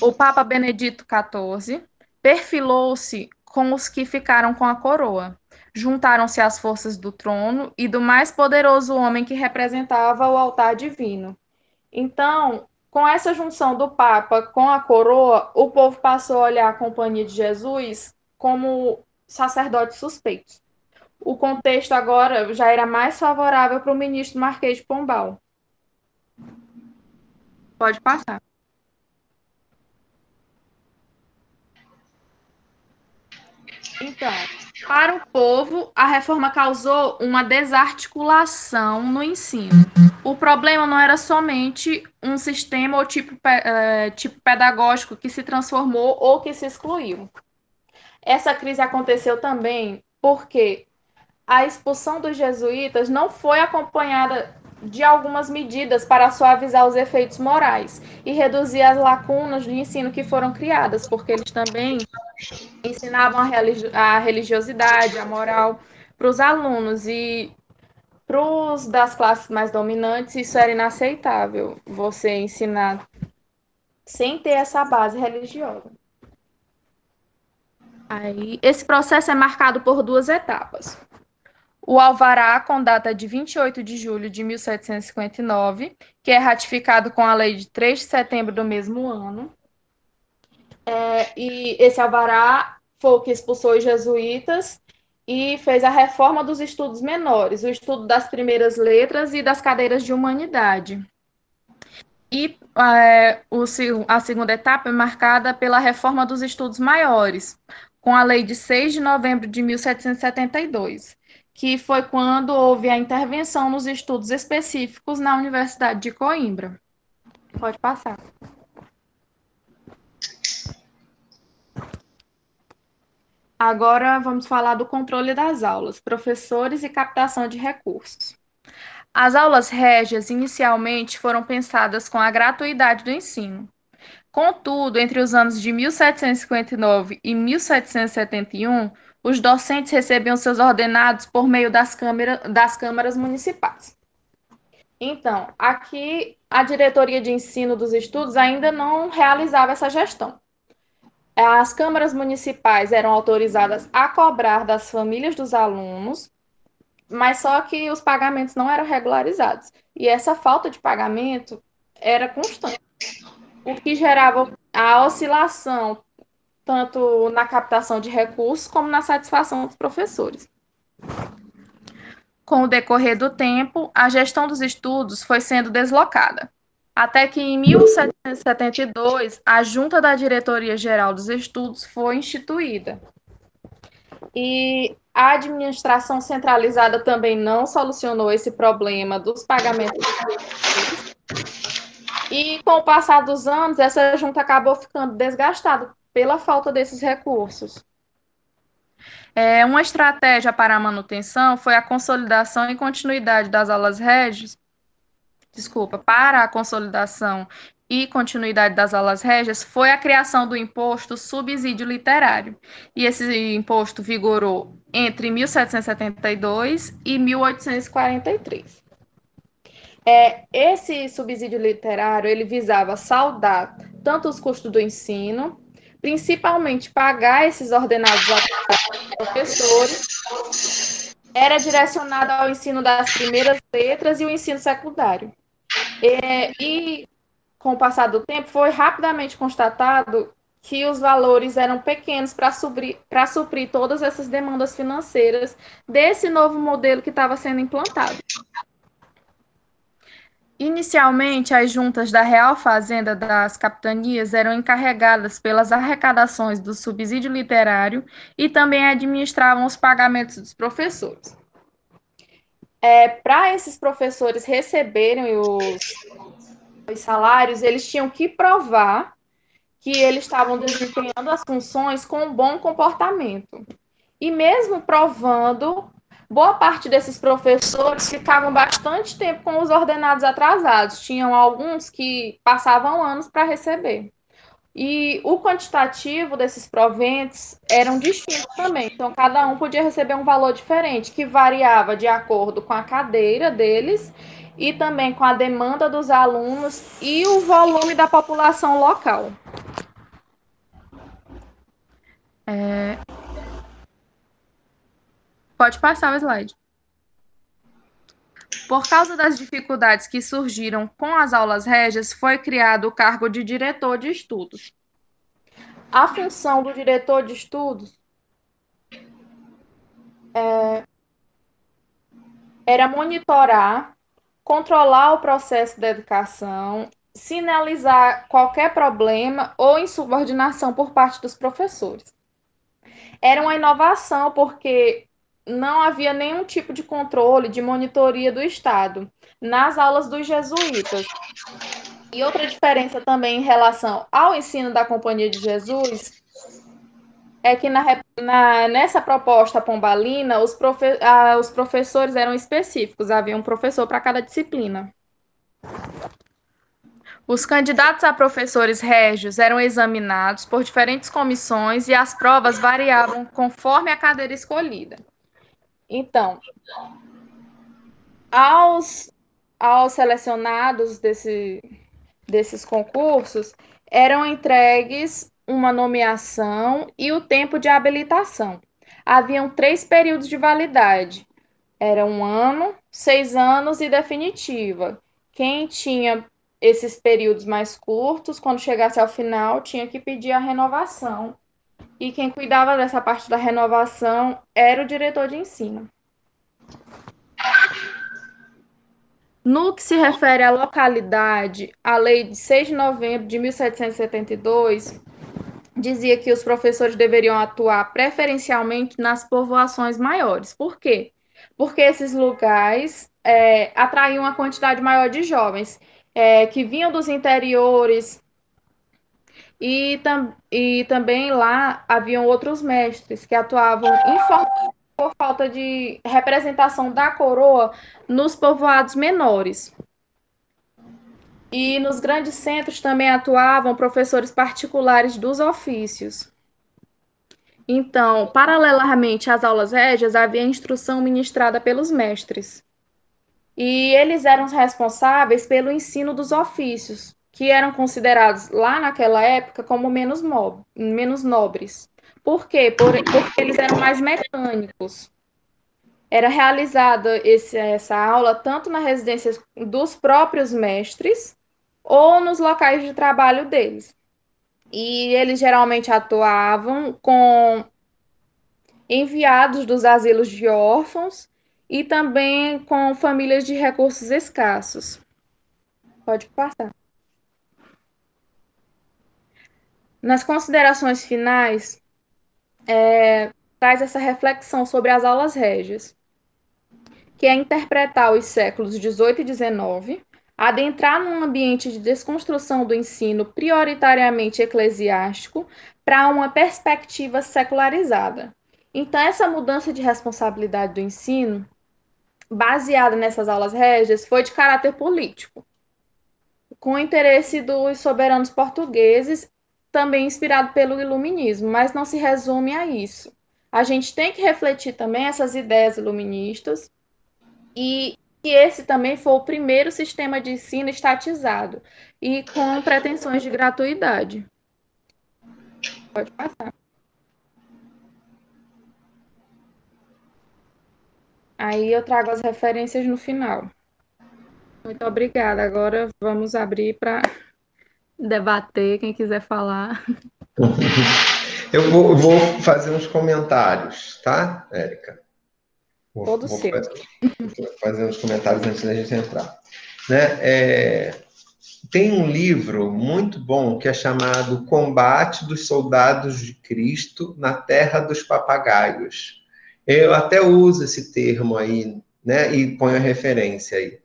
O Papa Benedito XIV perfilou-se com os que ficaram com a coroa. Juntaram-se as forças do trono e do mais poderoso homem que representava o altar divino. Então, com essa junção do Papa com a coroa, o povo passou a olhar a Companhia de Jesus como sacerdotes suspeitos. O contexto agora já era mais favorável para o ministro Marquês de Pombal. Pode passar. Então, para o povo, a reforma causou uma desarticulação no ensino. O problema não era somente um sistema ou tipo pedagógico que se transformou ou que se excluiu. Essa crise aconteceu também porque a expulsão dos jesuítas não foi acompanhada de algumas medidas para suavizar os efeitos morais e reduzir as lacunas de ensino que foram criadas, porque eles também ensinavam a religiosidade, a moral para os alunos, e para os das classes mais dominantes isso era inaceitável, você ensinar sem ter essa base religiosa. Aí, esse processo é marcado por duas etapas. O alvará, com data de 28 de julho de 1759, que é ratificado com a lei de 3 de setembro do mesmo ano. E esse alvará foi o que expulsou os jesuítas e fez a reforma dos estudos menores, o estudo das primeiras letras e das cadeiras de humanidade. E a segunda etapa é marcada pela reforma dos estudos maiores, com a lei de 6 de novembro de 1772, que foi quando houve a intervenção nos estudos específicos na Universidade de Coimbra. Pode passar. Agora vamos falar do controle das aulas, professores e captação de recursos. As aulas régias inicialmente foram pensadas com a gratuidade do ensino. Contudo, entre os anos de 1759 e 1771, os docentes recebiam seus ordenados por meio das câmaras municipais. Então, aqui a diretoria de ensino dos estudos ainda não realizava essa gestão. As câmaras municipais eram autorizadas a cobrar das famílias dos alunos, mas só que os pagamentos não eram regularizados. E essa falta de pagamento era constante, o que gerava a oscilação tanto na captação de recursos como na satisfação dos professores. Com o decorrer do tempo, a gestão dos estudos foi sendo deslocada, até que em 1772 a Junta da Diretoria Geral dos Estudos foi instituída. E a administração centralizada também não solucionou esse problema dos pagamentos. E com o passar dos anos, essa junta acabou ficando desgastada pela falta desses recursos. Uma estratégia para a manutenção foi a consolidação e continuidade das aulas régias. Para a consolidação e continuidade das aulas régias foi a criação do imposto subsídio literário. E esse imposto vigorou entre 1772 e 1843. Esse subsídio literário, ele visava saldar tanto os custos do ensino, principalmente pagar esses ordenados aos professores, era direcionado ao ensino das primeiras letras e o ensino secundário. E com o passar do tempo, foi rapidamente constatado que os valores eram pequenos para suprir todas essas demandas financeiras desse novo modelo que estava sendo implantado. Inicialmente, as juntas da Real Fazenda das capitanias eram encarregadas pelas arrecadações do subsídio literário e também administravam os pagamentos dos professores. para esses professores receberem os salários, eles tinham que provar que eles estavam desempenhando as funções com um bom comportamento. E mesmo provando, boa parte desses professores ficavam bastante tempo com os ordenados atrasados. Tinham alguns que passavam anos para receber. E o quantitativo desses proventos eram distintos também. Então, cada um podia receber um valor diferente, que variava de acordo com a cadeira deles e também com a demanda dos alunos e o volume da população local. Pode passar o slide. Por causa das dificuldades que surgiram com as aulas régias, foi criado o cargo de diretor de estudos. A função do diretor de estudos era monitorar, controlar o processo da educação, sinalizar qualquer problema ou insubordinação por parte dos professores. Era uma inovação porque não havia nenhum tipo de controle, de monitoria do Estado nas aulas dos jesuítas. E outra diferença também em relação ao ensino da Companhia de Jesus é que nessa proposta pombalina, os professores eram específicos, havia um professor para cada disciplina. Os candidatos a professores régios eram examinados por diferentes comissões e as provas variavam conforme a cadeira escolhida. Então, aos selecionados desses concursos, eram entregues uma nomeação e o tempo de habilitação. Haviam 3 períodos de validade. Era 1 ano, 6 anos e definitiva. Quem tinha esses períodos mais curtos, quando chegasse ao final, tinha que pedir a renovação. E quem cuidava dessa parte da renovação era o diretor de ensino. No que se refere à localidade, a lei de 6 de novembro de 1772 dizia que os professores deveriam atuar preferencialmente nas povoações maiores. Por quê? Porque esses lugares atraíam uma quantidade maior de jovens que vinham dos interiores e também lá haviam outros mestres que atuavam informalmente por falta de representação da coroa nos povoados menores. E nos grandes centros também atuavam professores particulares dos ofícios. Então, paralelamente às aulas régias, havia instrução ministrada pelos mestres. E eles eram responsáveis pelo ensino dos ofícios, que eram considerados lá naquela época como menos nobres. Por quê? Porque eles eram mais mecânicos. Era realizada essa aula tanto na residência dos próprios mestres ou nos locais de trabalho deles. E eles geralmente atuavam com enviados dos asilos de órfãos e também com famílias de recursos escassos. Pode passar. Nas considerações finais, traz essa reflexão sobre as aulas régias, que é interpretar os séculos XVIII e XIX, adentrar num ambiente de desconstrução do ensino prioritariamente eclesiástico para uma perspectiva secularizada. Então, essa mudança de responsabilidade do ensino, baseada nessas aulas régias, foi de caráter político, com o interesse dos soberanos portugueses, também inspirado pelo iluminismo, mas não se resume a isso. A gente tem que refletir também essas ideias iluministas e que esse também foi o primeiro sistema de ensino estatizado e com pretensões de gratuidade. Pode passar. Aí eu trago as referências no final. Muito obrigada. Agora vamos abrir para debater, quem quiser falar. Eu vou fazer uns comentários, tá, Érica? Vou fazer uns comentários antes da gente entrar. Né? Tem um livro muito bom que é chamado Combate dos Soldados de Cristo na Terra dos Papagaios. Eu até uso esse termo aí né? E põe a referência aí.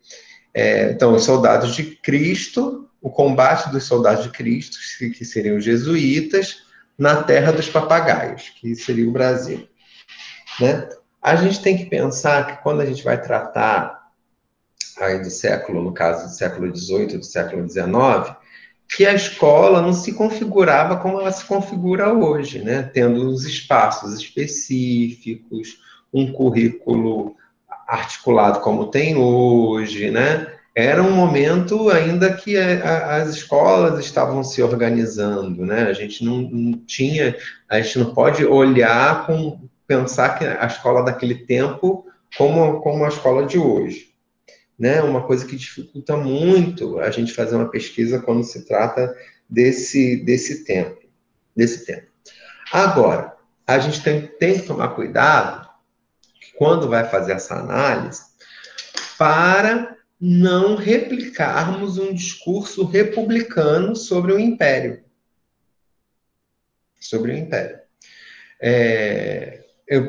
Então, os soldados de Cristo, o combate dos soldados de Cristo, que seriam os jesuítas, na terra dos papagaios, que seria o Brasil, né? A gente tem que pensar que quando a gente vai tratar aí do século, no caso do século XVIII, do século XIX, que a escola não se configurava como ela se configura hoje, né? Tendo os espaços específicos, um currículo articulado como tem hoje, né? Era um momento ainda que as escolas estavam se organizando, né? A gente a gente não pode olhar pensar que a escola daquele tempo como a escola de hoje, né? Uma coisa que dificulta muito a gente fazer uma pesquisa quando se trata desse tempo. Agora, a gente tem que tomar cuidado quando vai fazer essa análise para não replicarmos um discurso republicano sobre o Império.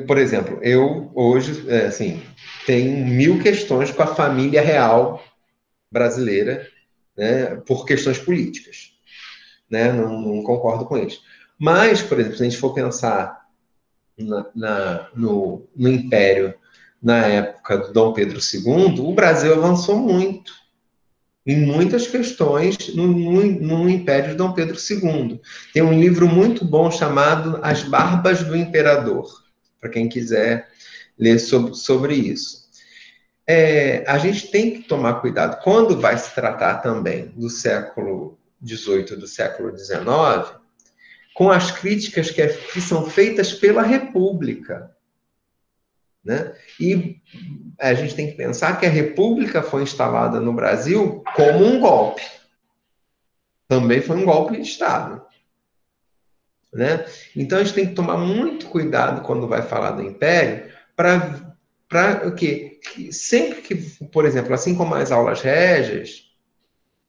Por exemplo, eu hoje, tenho 1000 questões com a família real brasileira, né, por questões políticas, né, não concordo com eles. Mas, por exemplo, se a gente for pensar no Império, na época do Dom Pedro II, o Brasil avançou muito, em muitas questões, no Império de Dom Pedro II. Tem um livro muito bom chamado As Barbas do Imperador, para quem quiser ler sobre isso. A gente tem que tomar cuidado, quando vai se tratar também do século XVIII, do século XIX, com as críticas que são feitas pela República, né? E a gente tem que pensar que a República foi instalada no Brasil como um golpe. Também foi um golpe de Estado, né? Então, a gente tem que tomar muito cuidado quando vai falar do Império, para o quê? Sempre que, por exemplo, assim como as aulas régias,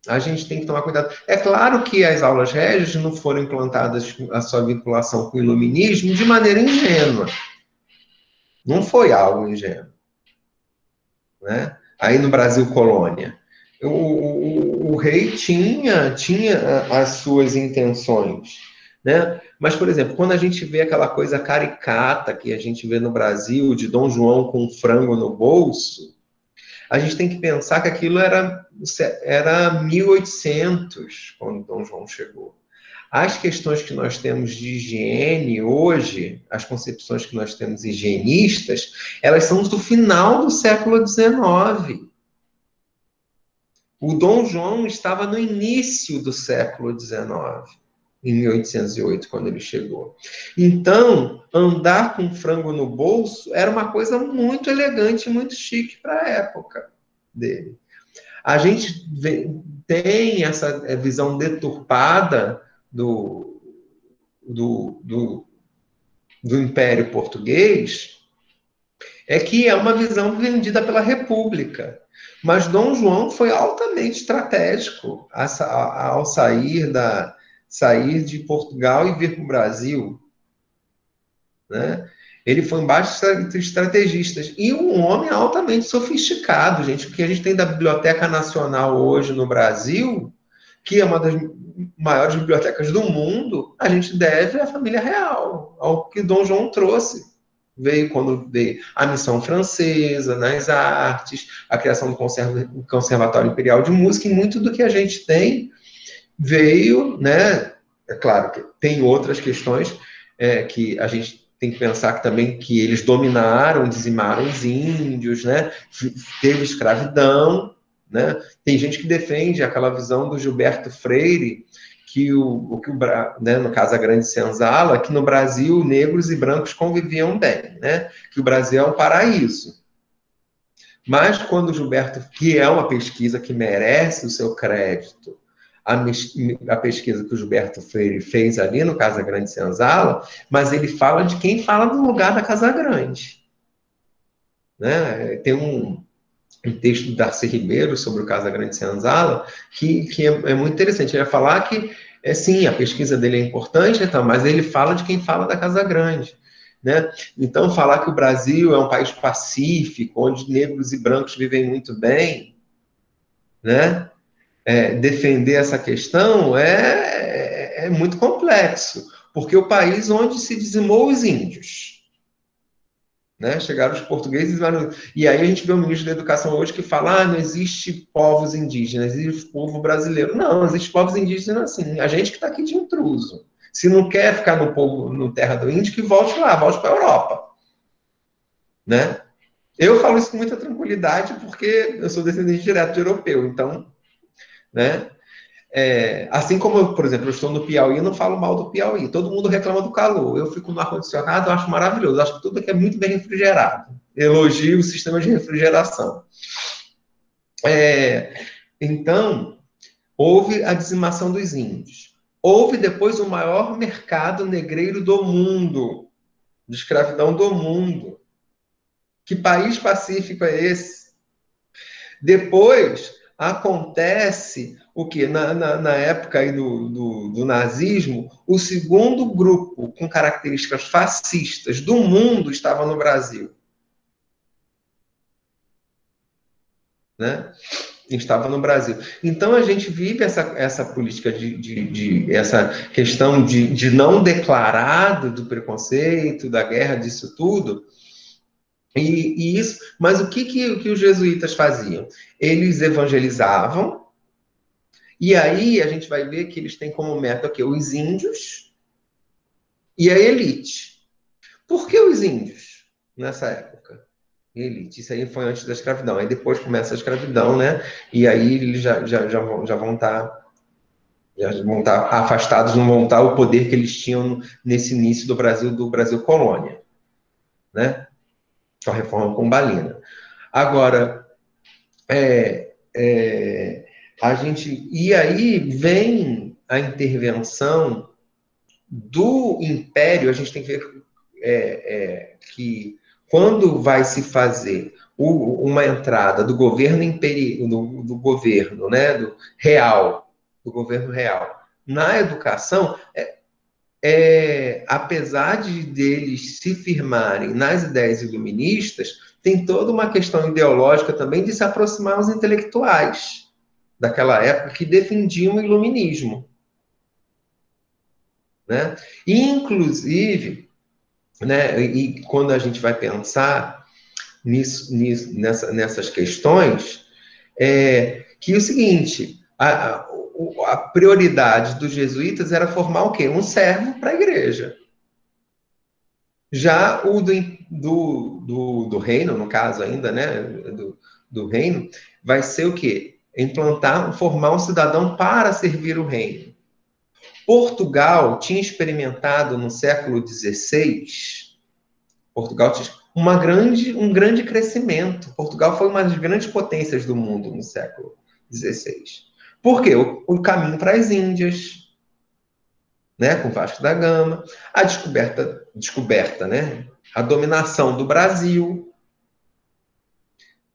a gente tem que tomar cuidado. É claro que as aulas régias não foram implantadas a sua vinculação com o iluminismo de maneira ingênua. Não foi algo ingênuo, né? Aí no Brasil colônia, o rei tinha as suas intenções, né? Mas, por exemplo, quando a gente vê aquela coisa caricata que a gente vê no Brasil, de Dom João com um frango no bolso, a gente tem que pensar que aquilo era 1800, quando Dom João chegou. As questões que nós temos de higiene hoje, as concepções que nós temos higienistas, elas são do final do século XIX. O Dom João estava no início do século XIX, em 1808, quando ele chegou. Então, andar com frango no bolso era uma coisa muito elegante, muito chique para a época dele. A gente tem essa visão deturpada do Império Português, que é uma visão vendida pela República. Mas Dom João foi altamente estratégico ao sair de Portugal e vir para o Brasil, né? Ele foi um baixo estrategista e um homem altamente sofisticado, gente. O que a gente tem da Biblioteca Nacional hoje no Brasil, que é uma das maiores bibliotecas do mundo, a gente deve à família real, ao que Dom João trouxe. Veio quando veio a missão francesa nas artes, a criação do Conservatório Imperial de Música, e muito do que a gente tem veio, né? É claro que tem outras questões que a gente tem que pensar que também que eles dominaram, dizimaram os índios, né? Teve escravidão, né? Tem gente que defende aquela visão do Gilberto Freire, né, no caso a Grande Senzala, que no Brasil negros e brancos conviviam bem, né? Que o Brasil é um paraíso. Mas quando o Gilberto, que é uma pesquisa que merece o seu crédito, a pesquisa que o Gilberto Freire fez ali no Casa Grande Senzala, mas ele fala de quem fala do lugar da Casa Grande, né? Tem um texto do Darcy Ribeiro sobre o Casa Grande Senzala que é muito interessante. Ele vai falar que, sim, a pesquisa dele é importante, então, mas ele fala de quem fala da Casa Grande, né? Então, falar que o Brasil é um país pacífico, onde negros e brancos vivem muito bem, né? Defender essa questão é muito complexo, porque o país onde se dizimou os índios, né? Chegaram os portugueses, e aí a gente vê o ministro da Educação hoje que fala, não existe povos indígenas, existe povo brasileiro. Não, existe povos indígenas assim, a gente que está aqui de intruso. Se não quer ficar no terra do índio, que volte lá, volte para a Europa, né? Eu falo isso com muita tranquilidade, porque eu sou descendente direto de europeu, então, né? Assim como, por exemplo, eu estou no Piauí, eu não falo mal do Piauí. Todo mundo reclama do calor. Eu fico no ar-condicionado, eu acho maravilhoso. Eu acho que tudo aqui é muito bem refrigerado. Elogio o sistema de refrigeração. Então, houve a dizimação dos índios. Houve depois o maior mercado negreiro do mundo, de escravidão do mundo. Que país pacífico é esse? Depois acontece o que? Na época aí do nazismo, o segundo grupo com características fascistas do mundo estava no Brasil. Né? Estava no Brasil. Então, a gente vive essa política essa questão de não declarado do preconceito, da guerra, disso tudo. E isso, mas o que os jesuítas faziam? Eles evangelizavam, e aí a gente vai ver que eles têm como meta o quê? Os índios e a elite. Por que os índios nessa época? Elite, isso aí foi antes da escravidão. Aí depois começa a escravidão, né? E aí eles já vão estar afastados, não vão estar o poder que eles tinham nesse início do Brasil colônia, né? Com a reforma pombalina. Agora, e aí vem a intervenção do Império. A gente tem que ver que quando vai se fazer uma entrada do governo do governo, né, do governo real na educação, apesar deles se firmarem nas ideias iluministas, tem toda uma questão ideológica também de se aproximar aos intelectuais daquela época que defendiam o iluminismo, né? E, inclusive, né, e quando a gente vai pensar nessas questões, que é o seguinte, a prioridade dos jesuítas era formar o quê? Um servo para a igreja. Já o do reino, no caso ainda, né, do reino, vai ser o quê? Formar um cidadão para servir o reino. Portugal tinha experimentado no século XVI, Portugal tinha um grande crescimento. Portugal foi uma das grandes potências do mundo no século XVI. Por quê? O caminho para as Índias, né, com Vasco da Gama, a descoberta, né, a dominação do Brasil.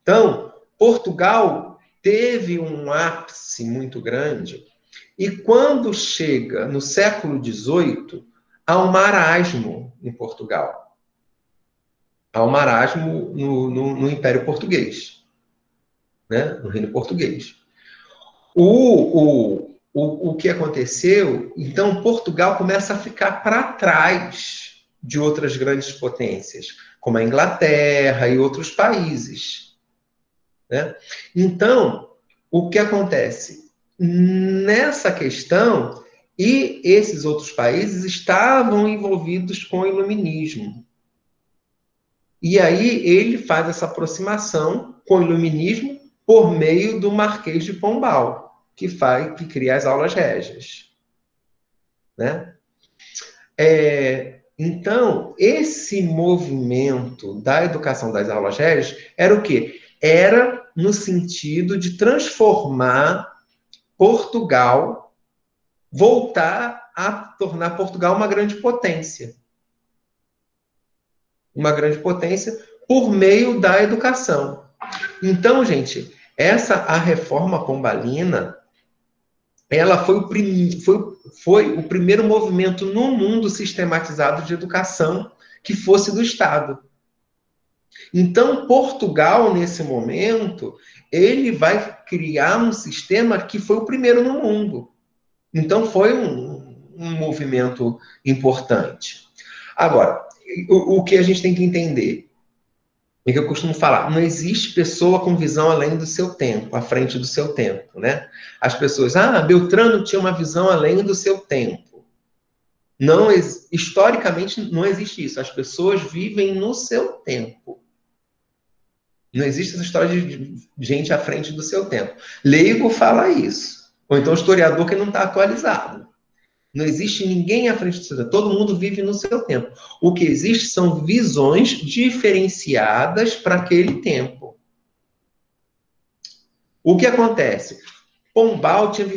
Então, Portugal teve um ápice muito grande, e quando chega no século XVIII, há um marasmo em Portugal. Há um marasmo no Império Português, né, no Reino Português. O que aconteceu? Então, Portugal começa a ficar para trás de outras grandes potências, como a Inglaterra e outros países, né? Então, o que acontece? Nessa questão, e esses outros países estavam envolvidos com o iluminismo. E aí ele faz essa aproximação com o iluminismo por meio do Marquês de Pombal, que cria as aulas régias, né? Então, esse movimento da educação das aulas régias era o quê? Era no sentido de transformar Portugal, voltar a tornar Portugal uma grande potência. Uma grande potência por meio da educação. Então, gente, a reforma pombalina, ela foi o primeiro movimento no mundo sistematizado de educação que fosse do Estado. Então, Portugal, nesse momento, ele vai criar um sistema que foi o primeiro no mundo. Então, foi um movimento importante. Agora, o que a gente tem que entender, é que eu costumo falar, não existe pessoa com visão além do seu tempo, à frente do seu tempo, né? As pessoas, Beltrano tinha uma visão além do seu tempo. Não, historicamente, não existe isso. As pessoas vivem no seu tempo. Não existe essa história de gente à frente do seu tempo. Leigo fala isso. Ou então historiador que não está atualizado. Não existe ninguém à frente do seu tempo. Todo mundo vive no seu tempo. O que existe são visões diferenciadas para aquele tempo. O que acontece? Pombal tinha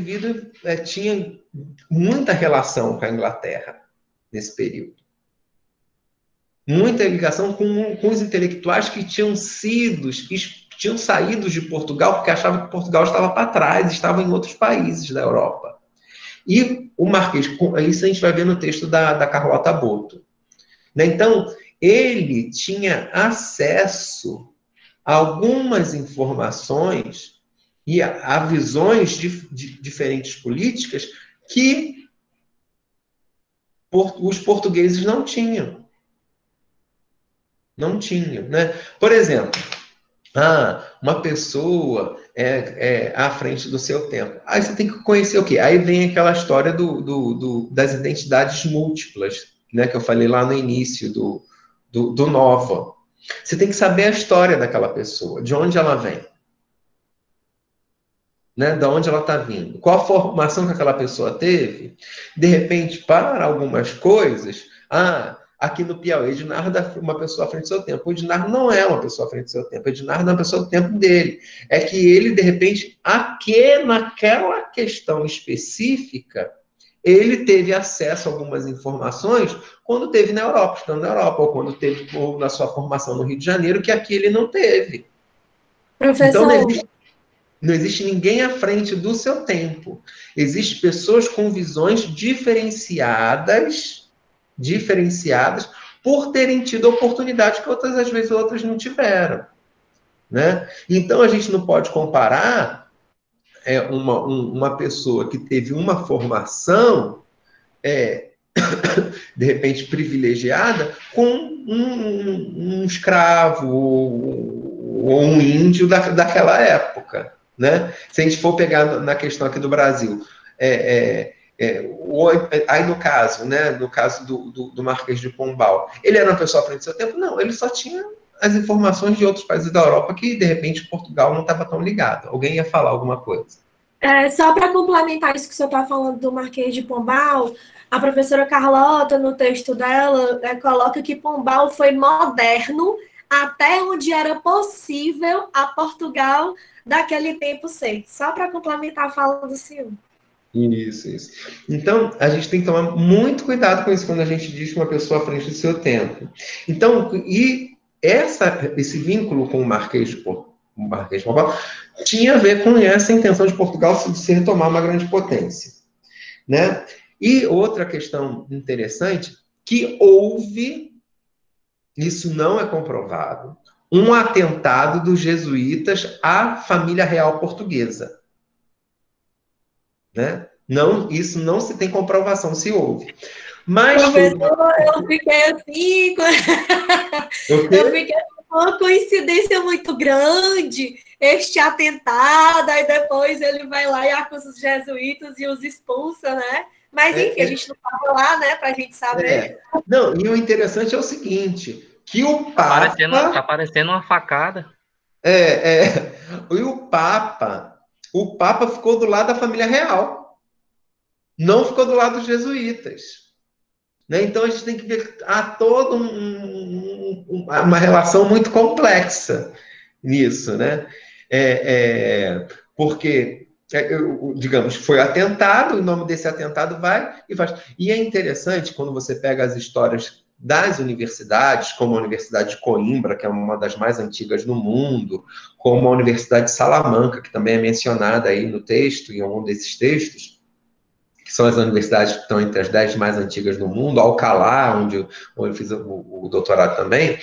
muita relação com a Inglaterra nesse período. Muita ligação com os intelectuais que tinham saído de Portugal porque achavam que Portugal estava para trás, estava em outros países da Europa. E o Marquês, isso a gente vai ver no texto da Carlota Boto. Então, ele tinha acesso a algumas informações e a visões de diferentes políticas que os portugueses não tinham. Não tinham, né? Por exemplo, uma pessoa à frente do seu tempo. Aí você tem que conhecer o quê? Aí vem aquela história das identidades múltiplas, né, que eu falei lá no início do Nova. Você tem que saber a história daquela pessoa, de onde ela vem. Né, de onde ela está vindo. Qual a formação que aquela pessoa teve? De repente, para algumas coisas, aqui no Piauí, Ednardo é uma pessoa à frente do seu tempo. O Ednardo não é uma pessoa à frente do seu tempo. O Ednardo é uma pessoa do tempo dele. É que ele, de repente, naquela questão específica, ele teve acesso a algumas informações quando teve na Europa, estando na Europa, ou quando teve na sua formação no Rio de Janeiro, que aqui ele não teve. Professor... Então, não existe ninguém à frente do seu tempo. Existem pessoas com visões diferenciadas por terem tido oportunidade que às vezes outras não tiveram, né? Então a gente não pode comparar uma pessoa que teve uma formação de repente privilegiada com um escravo ou um índio daquela época, né? Se a gente for pegar na questão aqui do Brasil, aí no caso, né, no caso do Marquês de Pombal, ele era uma pessoa à frente do seu tempo? Não, ele só tinha as informações de outros países da Europa que, de repente, Portugal não estava tão ligado. Alguém ia falar alguma coisa? Só para complementar isso que o senhor está falando do Marquês de Pombal, a professora Carlota, no texto dela, coloca que Pombal foi moderno até onde era possível a Portugal daquele tempo ser. Só para complementar a fala do senhor. Isso. Então, a gente tem que tomar muito cuidado com isso quando a gente diz que uma pessoa à frente do seu tempo. Então, esse vínculo com o Marquês de Pombal tinha a ver com essa intenção de Portugal se retomar uma grande potência, né? E outra questão interessante, que houve, isso não é comprovado, um atentado dos jesuítas à família real portuguesa. Né? Não, isso não se tem comprovação se houve. Mas professor, eu fiquei assim, eu fiquei com uma coincidência muito grande, este atentado, aí depois ele vai lá e acusa os jesuítas e os expulsa, né? Mas enfim, a gente não estava lá, né, para a gente saber. Não, e o interessante é o seguinte, que o Papa... Tá parecendo uma facada. E o Papa ficou do lado da família real. Não ficou do lado dos jesuítas. Né? Então, a gente tem que ver toda uma relação muito complexa nisso. Né? Porque, digamos, foi atentado, o nome desse atentado vai e faz. E é interessante, quando você pega as histórias das universidades, como a Universidade de Coimbra, que é uma das mais antigas no mundo, como a Universidade de Salamanca, que também é mencionada aí no texto, em algum desses textos, que são as universidades que estão entre as 10 mais antigas do mundo, Alcalá, onde eu fiz o doutorado também,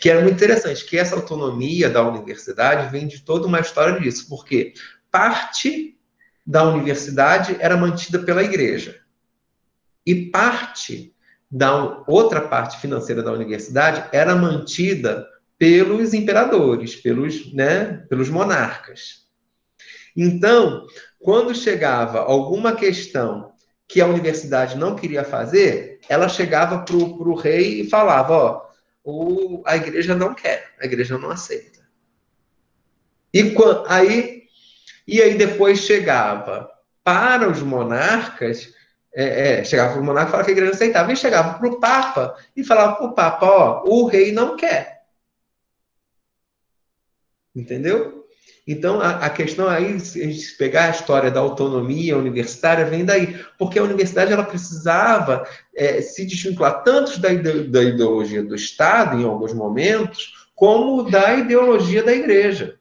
que era muito interessante, que essa autonomia da universidade vem de toda uma história disso, porque parte da universidade era mantida pela igreja, e parte da outra parte financeira da universidade era mantida pelos imperadores, pelos monarcas. Então, quando chegava alguma questão que a universidade não queria fazer, ela chegava para o rei e falava, a igreja não quer, a igreja não aceita. E aí depois chegava para os monarcas, chegava para o monarca e falava que a igreja não aceitava, e chegava para o Papa e falava para o Papa, o rei não quer. Entendeu? Então, a questão aí, se a gente pegar a história da autonomia universitária, vem daí. Porque a universidade ela precisava se desvincular tanto da ideologia do Estado, em alguns momentos, como da ideologia da igreja.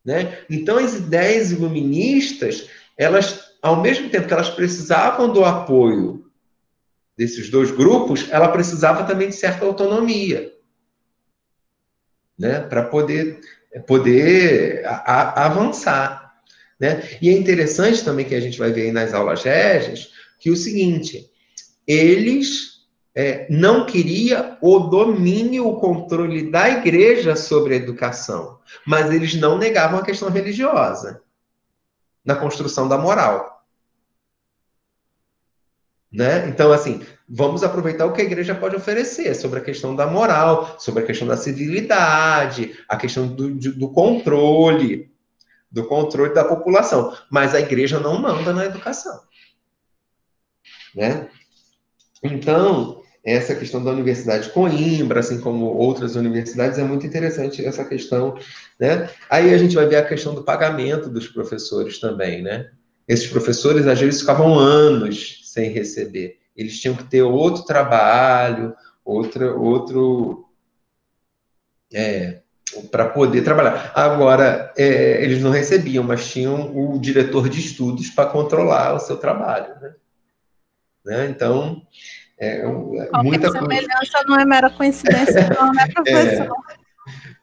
Né? Então, as ideias iluministas, elas, ao mesmo tempo que elas precisavam do apoio desses dois grupos, ela precisava também de certa autonomia, né? Para poder avançar. Né? E é interessante também que a gente vai ver aí nas aulas régias, que o seguinte, eles não queriam o domínio, o controle da igreja sobre a educação, mas eles não negavam a questão religiosa na construção da moral. Né? Então, assim, vamos aproveitar o que a igreja pode oferecer sobre a questão da moral, sobre a questão da civilidade, a questão do controle da população. Mas a igreja não manda na educação. Né? Então, essa questão da Universidade de Coimbra, assim como outras universidades, é muito interessante essa questão. Né? Aí a gente vai ver a questão do pagamento dos professores também, né? Esses professores, às vezes, ficavam anos sem receber. Eles tinham que ter outro trabalho, para poder trabalhar. Agora, eles não recebiam, mas tinham o diretor de estudos para controlar o seu trabalho. Né? Então, muita coisa. Semelhança não é mera coincidência, não, né, professor?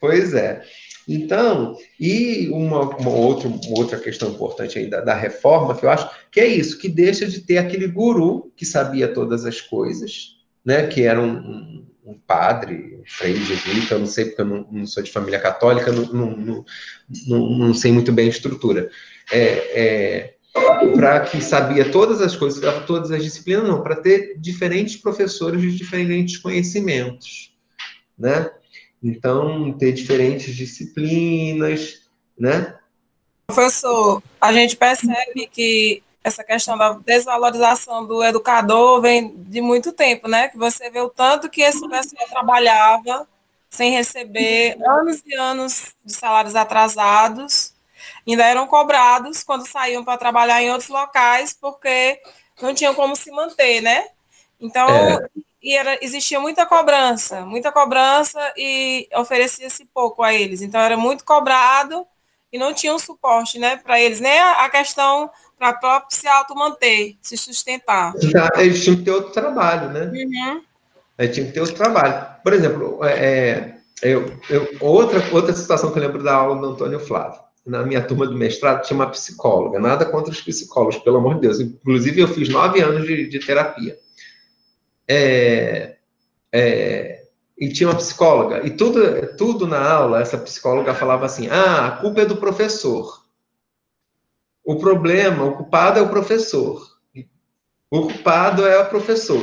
Pois é. Então, e uma outra questão importante ainda da reforma, que eu acho que é isso, que deixa de ter aquele guru que sabia todas as coisas, né, que era um padre, um frei jesuíta, eu não sei, porque eu não sou de família católica, não sei muito bem a estrutura. Para que sabia todas as coisas, todas as disciplinas, não, para ter diferentes professores de diferentes conhecimentos, né? Então, ter diferentes disciplinas, né? Professor, a gente percebe que essa questão da desvalorização do educador vem de muito tempo, né? Que você vê o tanto que esse pessoal trabalhava sem receber anos e anos de salários atrasados, ainda eram cobrados quando saíam para trabalhar em outros locais, porque não tinham como se manter, né? Então... existia muita cobrança e oferecia-se pouco a eles. Então, era muito cobrado e não tinha um suporte, né, para eles, nem a questão para próprio se automanter, se sustentar. Eles tinham que ter outro trabalho, né? Uhum. Eles tinham que ter outro trabalho. Por exemplo, outra situação que eu lembro da aula do Antônio Flávio. Na minha turma do mestrado tinha uma psicóloga, nada contra os psicólogos, pelo amor de Deus. Inclusive, eu fiz 9 anos de terapia. E tinha uma psicóloga, e tudo na aula, essa psicóloga falava assim, a culpa é do professor. O culpado é o professor. O culpado é o professor.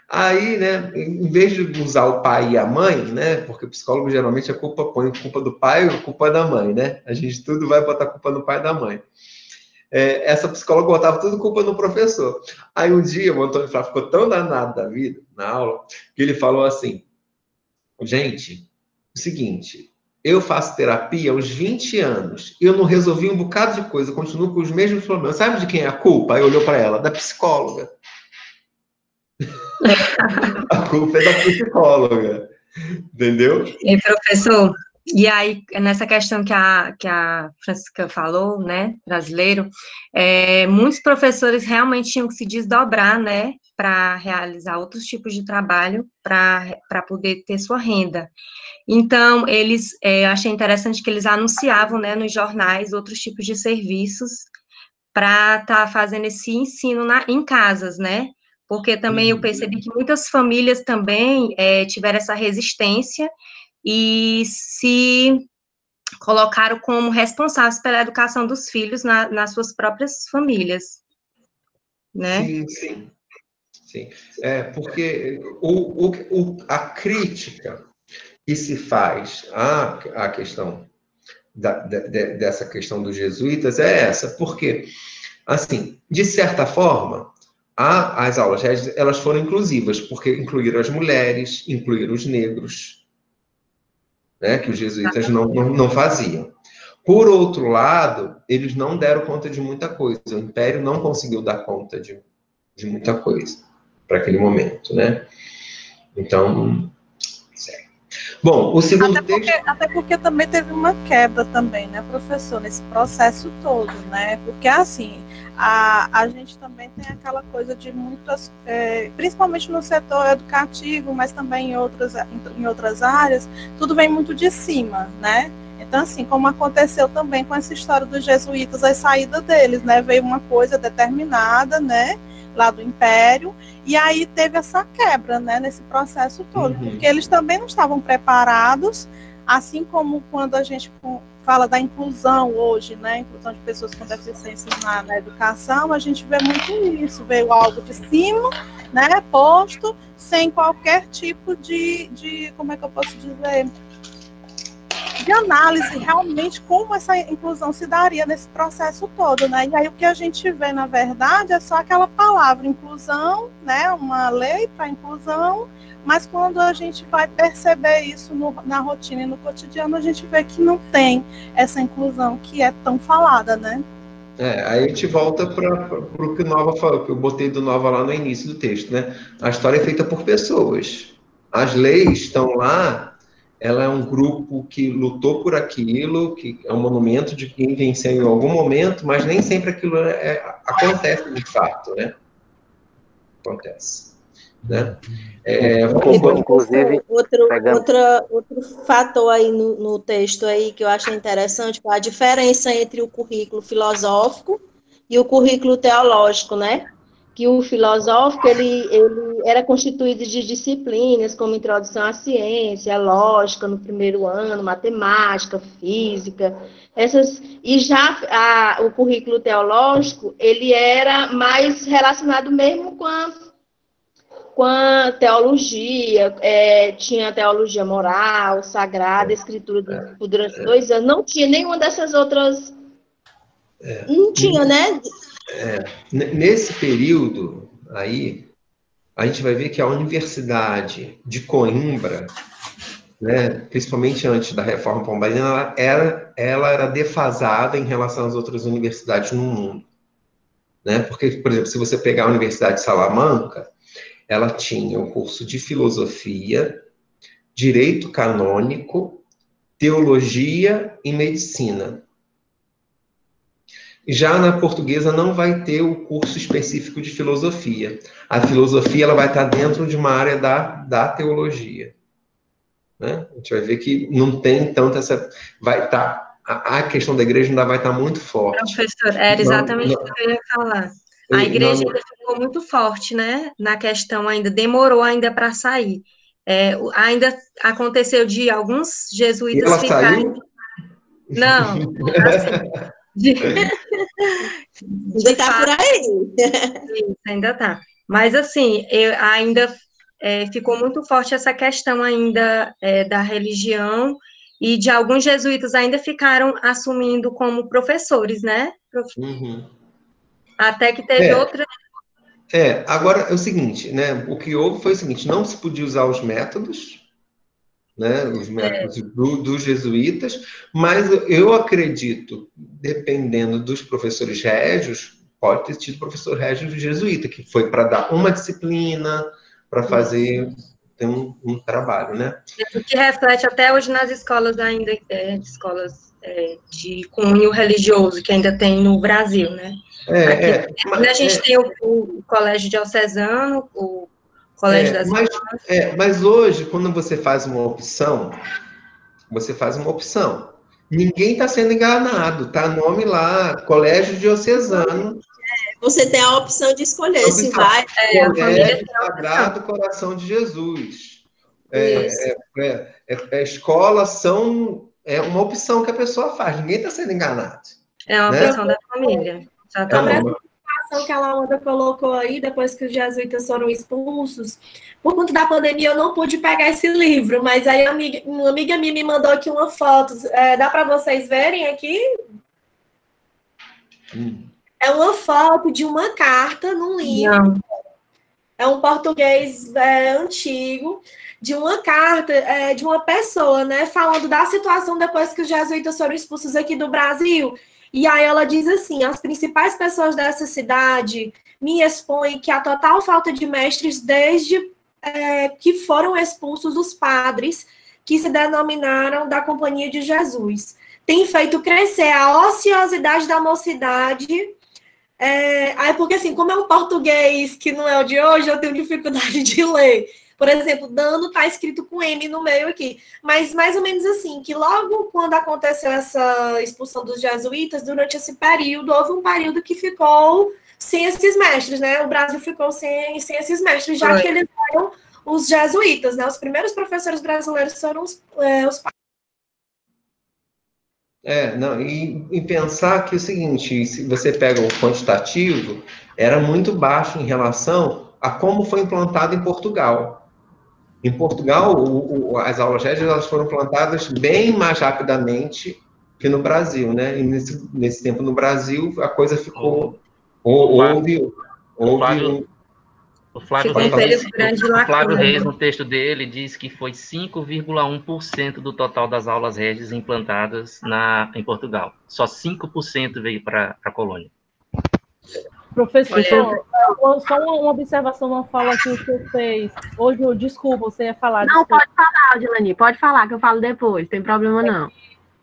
Aí, né, em vez de usar o pai e a mãe, né, porque o psicólogo geralmente põe a culpa do pai e a culpa da mãe, né? A gente tudo vai botar a culpa no pai e da mãe. Essa psicóloga botava tudo culpa no professor. Aí um dia o Antônio Flávio ficou tão danado da vida, na aula, que ele falou assim, gente, o seguinte, eu faço terapia há uns 20 anos, e eu não resolvi um bocado de coisa, eu continuo com os mesmos problemas. Sabe de quem é a culpa? Aí olhou para ela, da psicóloga. A culpa é da psicóloga, entendeu? E professor, E aí, nessa questão que a Francisca falou, né, brasileiro, muitos professores realmente tinham que se desdobrar, né, para realizar outros tipos de trabalho, para poder ter sua renda. Então, eu achei interessante que eles anunciavam, né, nos jornais outros tipos de serviços para estar fazendo esse ensino em casas, né, porque também eu percebi que muitas famílias também tiveram essa resistência e se colocaram como responsáveis pela educação dos filhos nas suas próprias famílias, né? Sim. Porque a crítica que se faz à questão dessa questão dos jesuítas é essa, porque, assim, de certa forma, as aulas elas foram inclusivas, porque incluíram as mulheres, incluíram os negros, né, que os jesuítas não faziam. Por outro lado, eles não deram conta de muita coisa. O Império não conseguiu dar conta de muita coisa para aquele momento, né? Então, sério. Bom, o segundo até porque também teve uma quebra também, né, professor, nesse processo todo, né? Porque, assim, a gente também tem aquela coisa de muitas, principalmente no setor educativo, mas também em outras áreas, tudo vem muito de cima, né? Então, assim, como aconteceu também com essa história dos jesuítas, a saída deles, né? Veio uma coisa determinada, né, lá do Império, e aí teve essa quebra, né, nesse processo todo, porque eles também não estavam preparados, assim como quando a gente fala da inclusão hoje, né, inclusão de pessoas com deficiência na educação, a gente vê muito isso, veio algo de cima, né, posto, sem qualquer tipo de como é que eu posso dizer, de análise realmente como essa inclusão se daria nesse processo todo, né, e aí o que a gente vê, na verdade, é só aquela palavra inclusão, né, uma lei para inclusão, mas quando a gente vai perceber isso na rotina e no cotidiano, a gente vê que não tem essa inclusão que é tão falada, né? Aí a gente volta para o que o Nova falou, que eu botei do Nova lá no início do texto, né? A história é feita por pessoas. As leis estão lá, ela é um grupo que lutou por aquilo, que é um monumento de quem venceu em algum momento, mas nem sempre aquilo acontece de fato, né? Acontece. Né? Inclusive, outro fator aí no texto aí que eu achei interessante foi a diferença entre o currículo filosófico e o currículo teológico, né? Que o filosófico ele era constituído de disciplinas como introdução à ciência, lógica no primeiro ano, matemática, física, e já o currículo teológico ele era mais relacionado mesmo com a teologia, tinha teologia moral, sagrada, escritura durante 2 anos, não tinha nenhuma dessas outras, não tinha, né? Nesse período aí, a gente vai ver que a Universidade de Coimbra, né, principalmente antes da Reforma Pombalina, ela era defasada em relação às outras universidades no mundo, né? Porque, por exemplo, se você pegar a Universidade de Salamanca, ela tinha o curso de filosofia, direito canônico, teologia e medicina. Já na portuguesa não vai ter o curso específico de filosofia. A filosofia ela vai estar dentro de uma área da teologia. Né? A gente vai ver que não tem tanto essa... Vai estar... A questão da igreja ainda vai estar muito forte. Professor, era exatamente o que eu ia falar. A igreja ainda ficou muito forte, né? Na questão ainda, demorou ainda para sair. Ainda aconteceu de alguns jesuítas ficarem... Saiu? Não, assim... Ainda está por aí. Isso, ainda está. Mas, assim, ainda ficou muito forte essa questão ainda da religião e de alguns jesuítas ainda ficaram assumindo como professores, né? Até que teve outra... Agora é o seguinte, né? O que houve foi o seguinte, não se podia usar os métodos, né? Os métodos dos jesuítas, mas eu acredito, dependendo dos professores régios, pode ter tido professor régio jesuíta, que foi para dar uma disciplina, para fazer um trabalho, né? O que reflete até hoje nas escolas ainda, escolas de cunho religioso, que ainda tem no Brasil, né? Aqui, a gente tem o Colégio Diocesano, o Colégio das Irmãs. Mas hoje, quando você faz uma opção, ninguém está sendo enganado, tá nome lá, Colégio Diocesano. Você tem a opção de escolher se vai. Colégio Sagrado Coração de Jesus. Escolas são uma opção que a pessoa faz, ninguém está sendo enganado. É uma opção da família. Exatamente. A preocupação que a Laura colocou aí, depois que os jesuítas foram expulsos, por conta da pandemia eu não pude pegar esse livro, mas aí uma amiga minha me mandou aqui uma foto. Dá para vocês verem aqui? É uma foto de uma carta num livro. Não. É um português antigo, de uma carta de uma pessoa, né, falando da situação depois que os jesuítas foram expulsos aqui do Brasil. E aí ela diz assim: as principais pessoas dessa cidade me expõem que a total falta de mestres desde que foram expulsos os padres que se denominaram da Companhia de Jesus. Tem feito crescer a ociosidade da mocidade. Porque assim, como é um português que não é o de hoje, eu tenho dificuldade de ler. Por exemplo, dano está escrito com M no meio aqui. Mas mais ou menos assim, que logo quando aconteceu essa expulsão dos jesuítas, durante esse período, houve um período que ficou sem esses mestres, né? O Brasil ficou sem esses mestres, já que eles eram os jesuítas, né? Os primeiros professores brasileiros foram os padres. E pensar que é o seguinte, se você pega o quantitativo, era muito baixo em relação a como foi implantado em Portugal. Em Portugal, as aulas régias elas foram implantadas bem mais rapidamente que no Brasil, né? E nesse tempo no Brasil, a coisa ficou... O Flávio Reis, no texto dele, diz que foi 5,1% do total das aulas régias implantadas em Portugal. Só 5% veio para a colônia. Professor, só uma observação, uma fala que você fez. Hoje, desculpa, você ia falar. Não, pode falar, Dilani, pode falar, que eu falo depois, não tem problema não.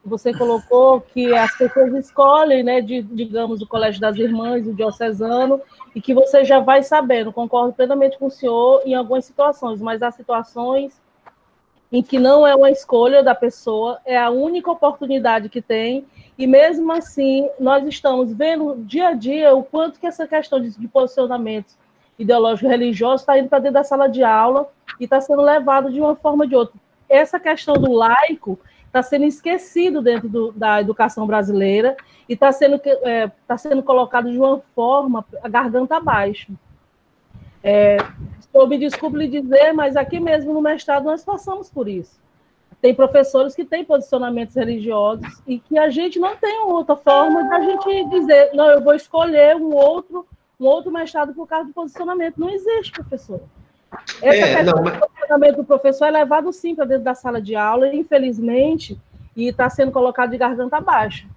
Você colocou que as pessoas escolhem, né, digamos, o Colégio das Irmãs, o Diocesano, e que você já vai sabendo, concordo plenamente com o senhor em algumas situações, mas há situações em que não é uma escolha da pessoa, é a única oportunidade que tem, e mesmo assim, nós estamos vendo dia a dia o quanto que essa questão de posicionamentos ideológicos religiosos está indo para dentro da sala de aula e está sendo levado de uma forma ou de outra. Essa questão do laico está sendo esquecido dentro da educação brasileira e está sendo colocado de uma forma a garganta abaixo. Eu me desculpe lhe dizer, mas aqui mesmo no mestrado nós passamos por isso. Tem professores que têm posicionamentos religiosos e que a gente não tem outra forma de a gente dizer, não, eu vou escolher um outro mestrado por causa do posicionamento. Não existe, professor. O posicionamento do professor é levado sim para dentro da sala de aula, infelizmente, e está sendo colocado de garganta abaixo.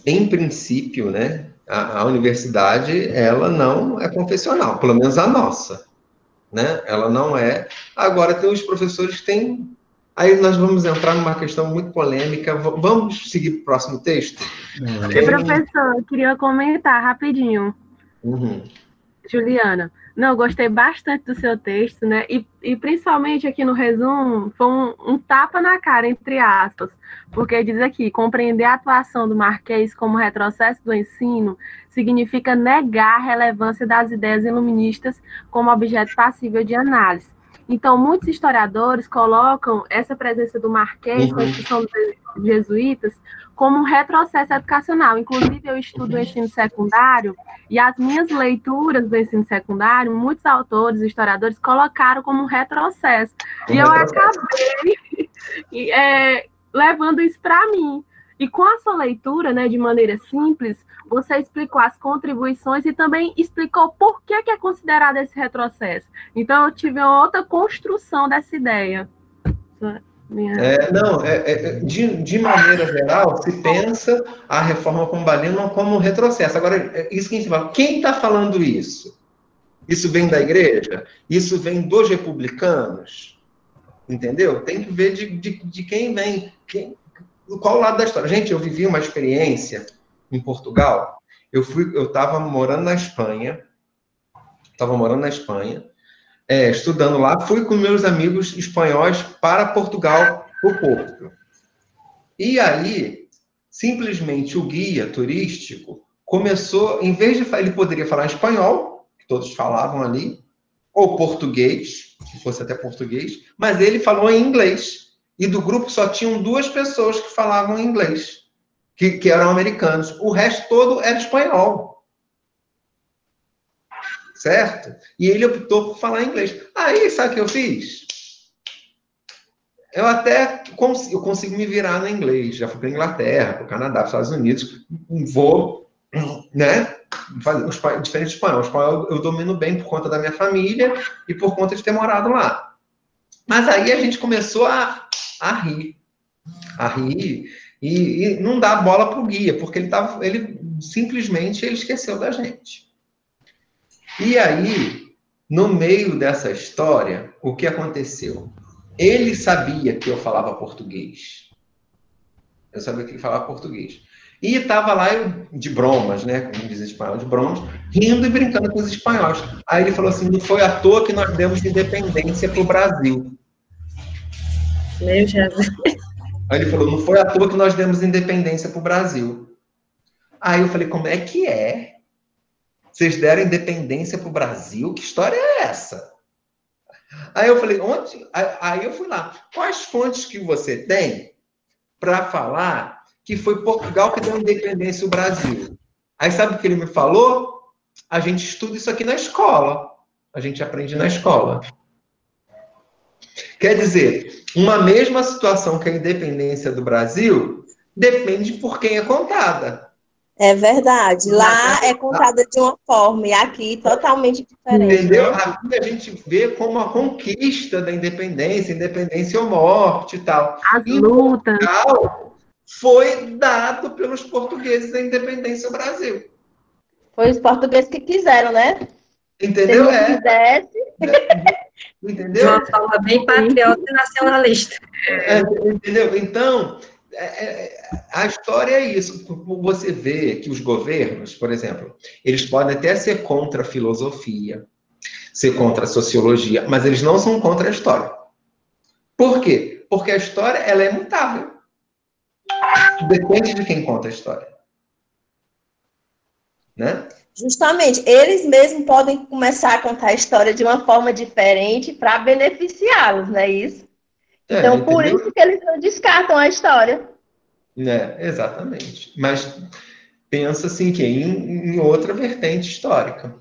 Em princípio, né, a universidade, ela não é confessional, pelo menos a nossa, né? Ela não é. Agora, tem os professores que têm... Aí nós vamos entrar numa questão muito polêmica. Vamos seguir para o próximo texto? Professor, eu queria comentar rapidinho. Juliana, não, eu gostei bastante do seu texto, né? E principalmente aqui no resumo, foi um tapa na cara, entre aspas, porque diz aqui, compreender a atuação do Marquês como retrocesso do ensino significa negar a relevância das ideias iluministas como objeto passível de análise. Então, muitos historiadores colocam essa presença do Marquês com a expulsão dos jesuítas como um retrocesso educacional. Inclusive, eu estudo o ensino secundário e as minhas leituras do ensino secundário, muitos autores, historiadores, colocaram como um retrocesso. E eu acabei levando isso para mim. E com a sua leitura, né, de maneira simples, você explicou as contribuições e também explicou por que é considerado esse retrocesso. Então, eu tive uma outra construção dessa ideia. De maneira geral, se pensa a reforma pombalina como um retrocesso. Agora, isso que a gente fala, quem está falando isso? Isso vem da igreja? Isso vem dos republicanos? Entendeu? Tem que ver de quem vem, qual o lado da história. Gente, eu vivi uma experiência em Portugal. Eu estava morando na Espanha, estudando lá, fui com meus amigos espanhóis para Portugal, o Porto. E aí, simplesmente o guia turístico começou, em vez de ele poderia falar espanhol, que todos falavam ali, ou português, se fosse até português, mas ele falou em inglês. E do grupo só tinham 2 pessoas que falavam inglês, que eram americanos. O resto todo era espanhol. Certo? E ele optou por falar inglês. Aí, sabe o que eu fiz? Eu até consigo me virar no inglês. Já fui para a Inglaterra, para o Canadá, para os Estados Unidos. Vou, né? Diferente do espanhol. O espanhol eu domino bem por conta da minha família e por conta de ter morado lá. Mas aí a gente começou a rir. E não dar bola para o guia, porque ele simplesmente esqueceu da gente. E aí, no meio dessa história, o que aconteceu? Ele sabia que eu falava português. Eu sabia que ele falava português. E estava lá de bromas, né? Como diz em espanhol, de bromas, rindo e brincando com os espanhóis. Aí ele falou assim, não foi à toa que nós demos independência para o Brasil. Meu Jesus. Aí ele falou, não foi à toa que nós demos independência para o Brasil. Aí eu falei, como é que é? Vocês deram independência para o Brasil? Que história é essa? Aí eu falei, onde? Aí eu fui lá. Quais fontes que você tem para falar que foi Portugal que deu independência ao Brasil? Aí sabe o que ele me falou? A gente estuda isso aqui na escola. A gente aprende na escola. Quer dizer, uma mesma situação que a independência do Brasil depende por quem é contada. É verdade. Lá é contada de uma forma e aqui totalmente diferente. Entendeu? Aqui a gente vê como a conquista da independência ou morte e tal. As lutas. Portugal foi dado pelos portugueses a independência do Brasil. Foi os portugueses que quiseram, né? Entendeu? Se não quisesse... Entendeu? De uma forma bem patriota e nacionalista. Entendeu? Então... a história é isso. Você vê que os governos, por exemplo, eles podem até ser contra a filosofia, ser contra a sociologia, mas eles não são contra a história. Por quê? Porque a história ela é mutável. Depende de quem conta a história. Né? Justamente, eles mesmos podem começar a contar a história de uma forma diferente para beneficiá-los, não é isso? Então, por isso que eles não descartam a história. Exatamente. Mas pensa assim que em outra vertente histórica.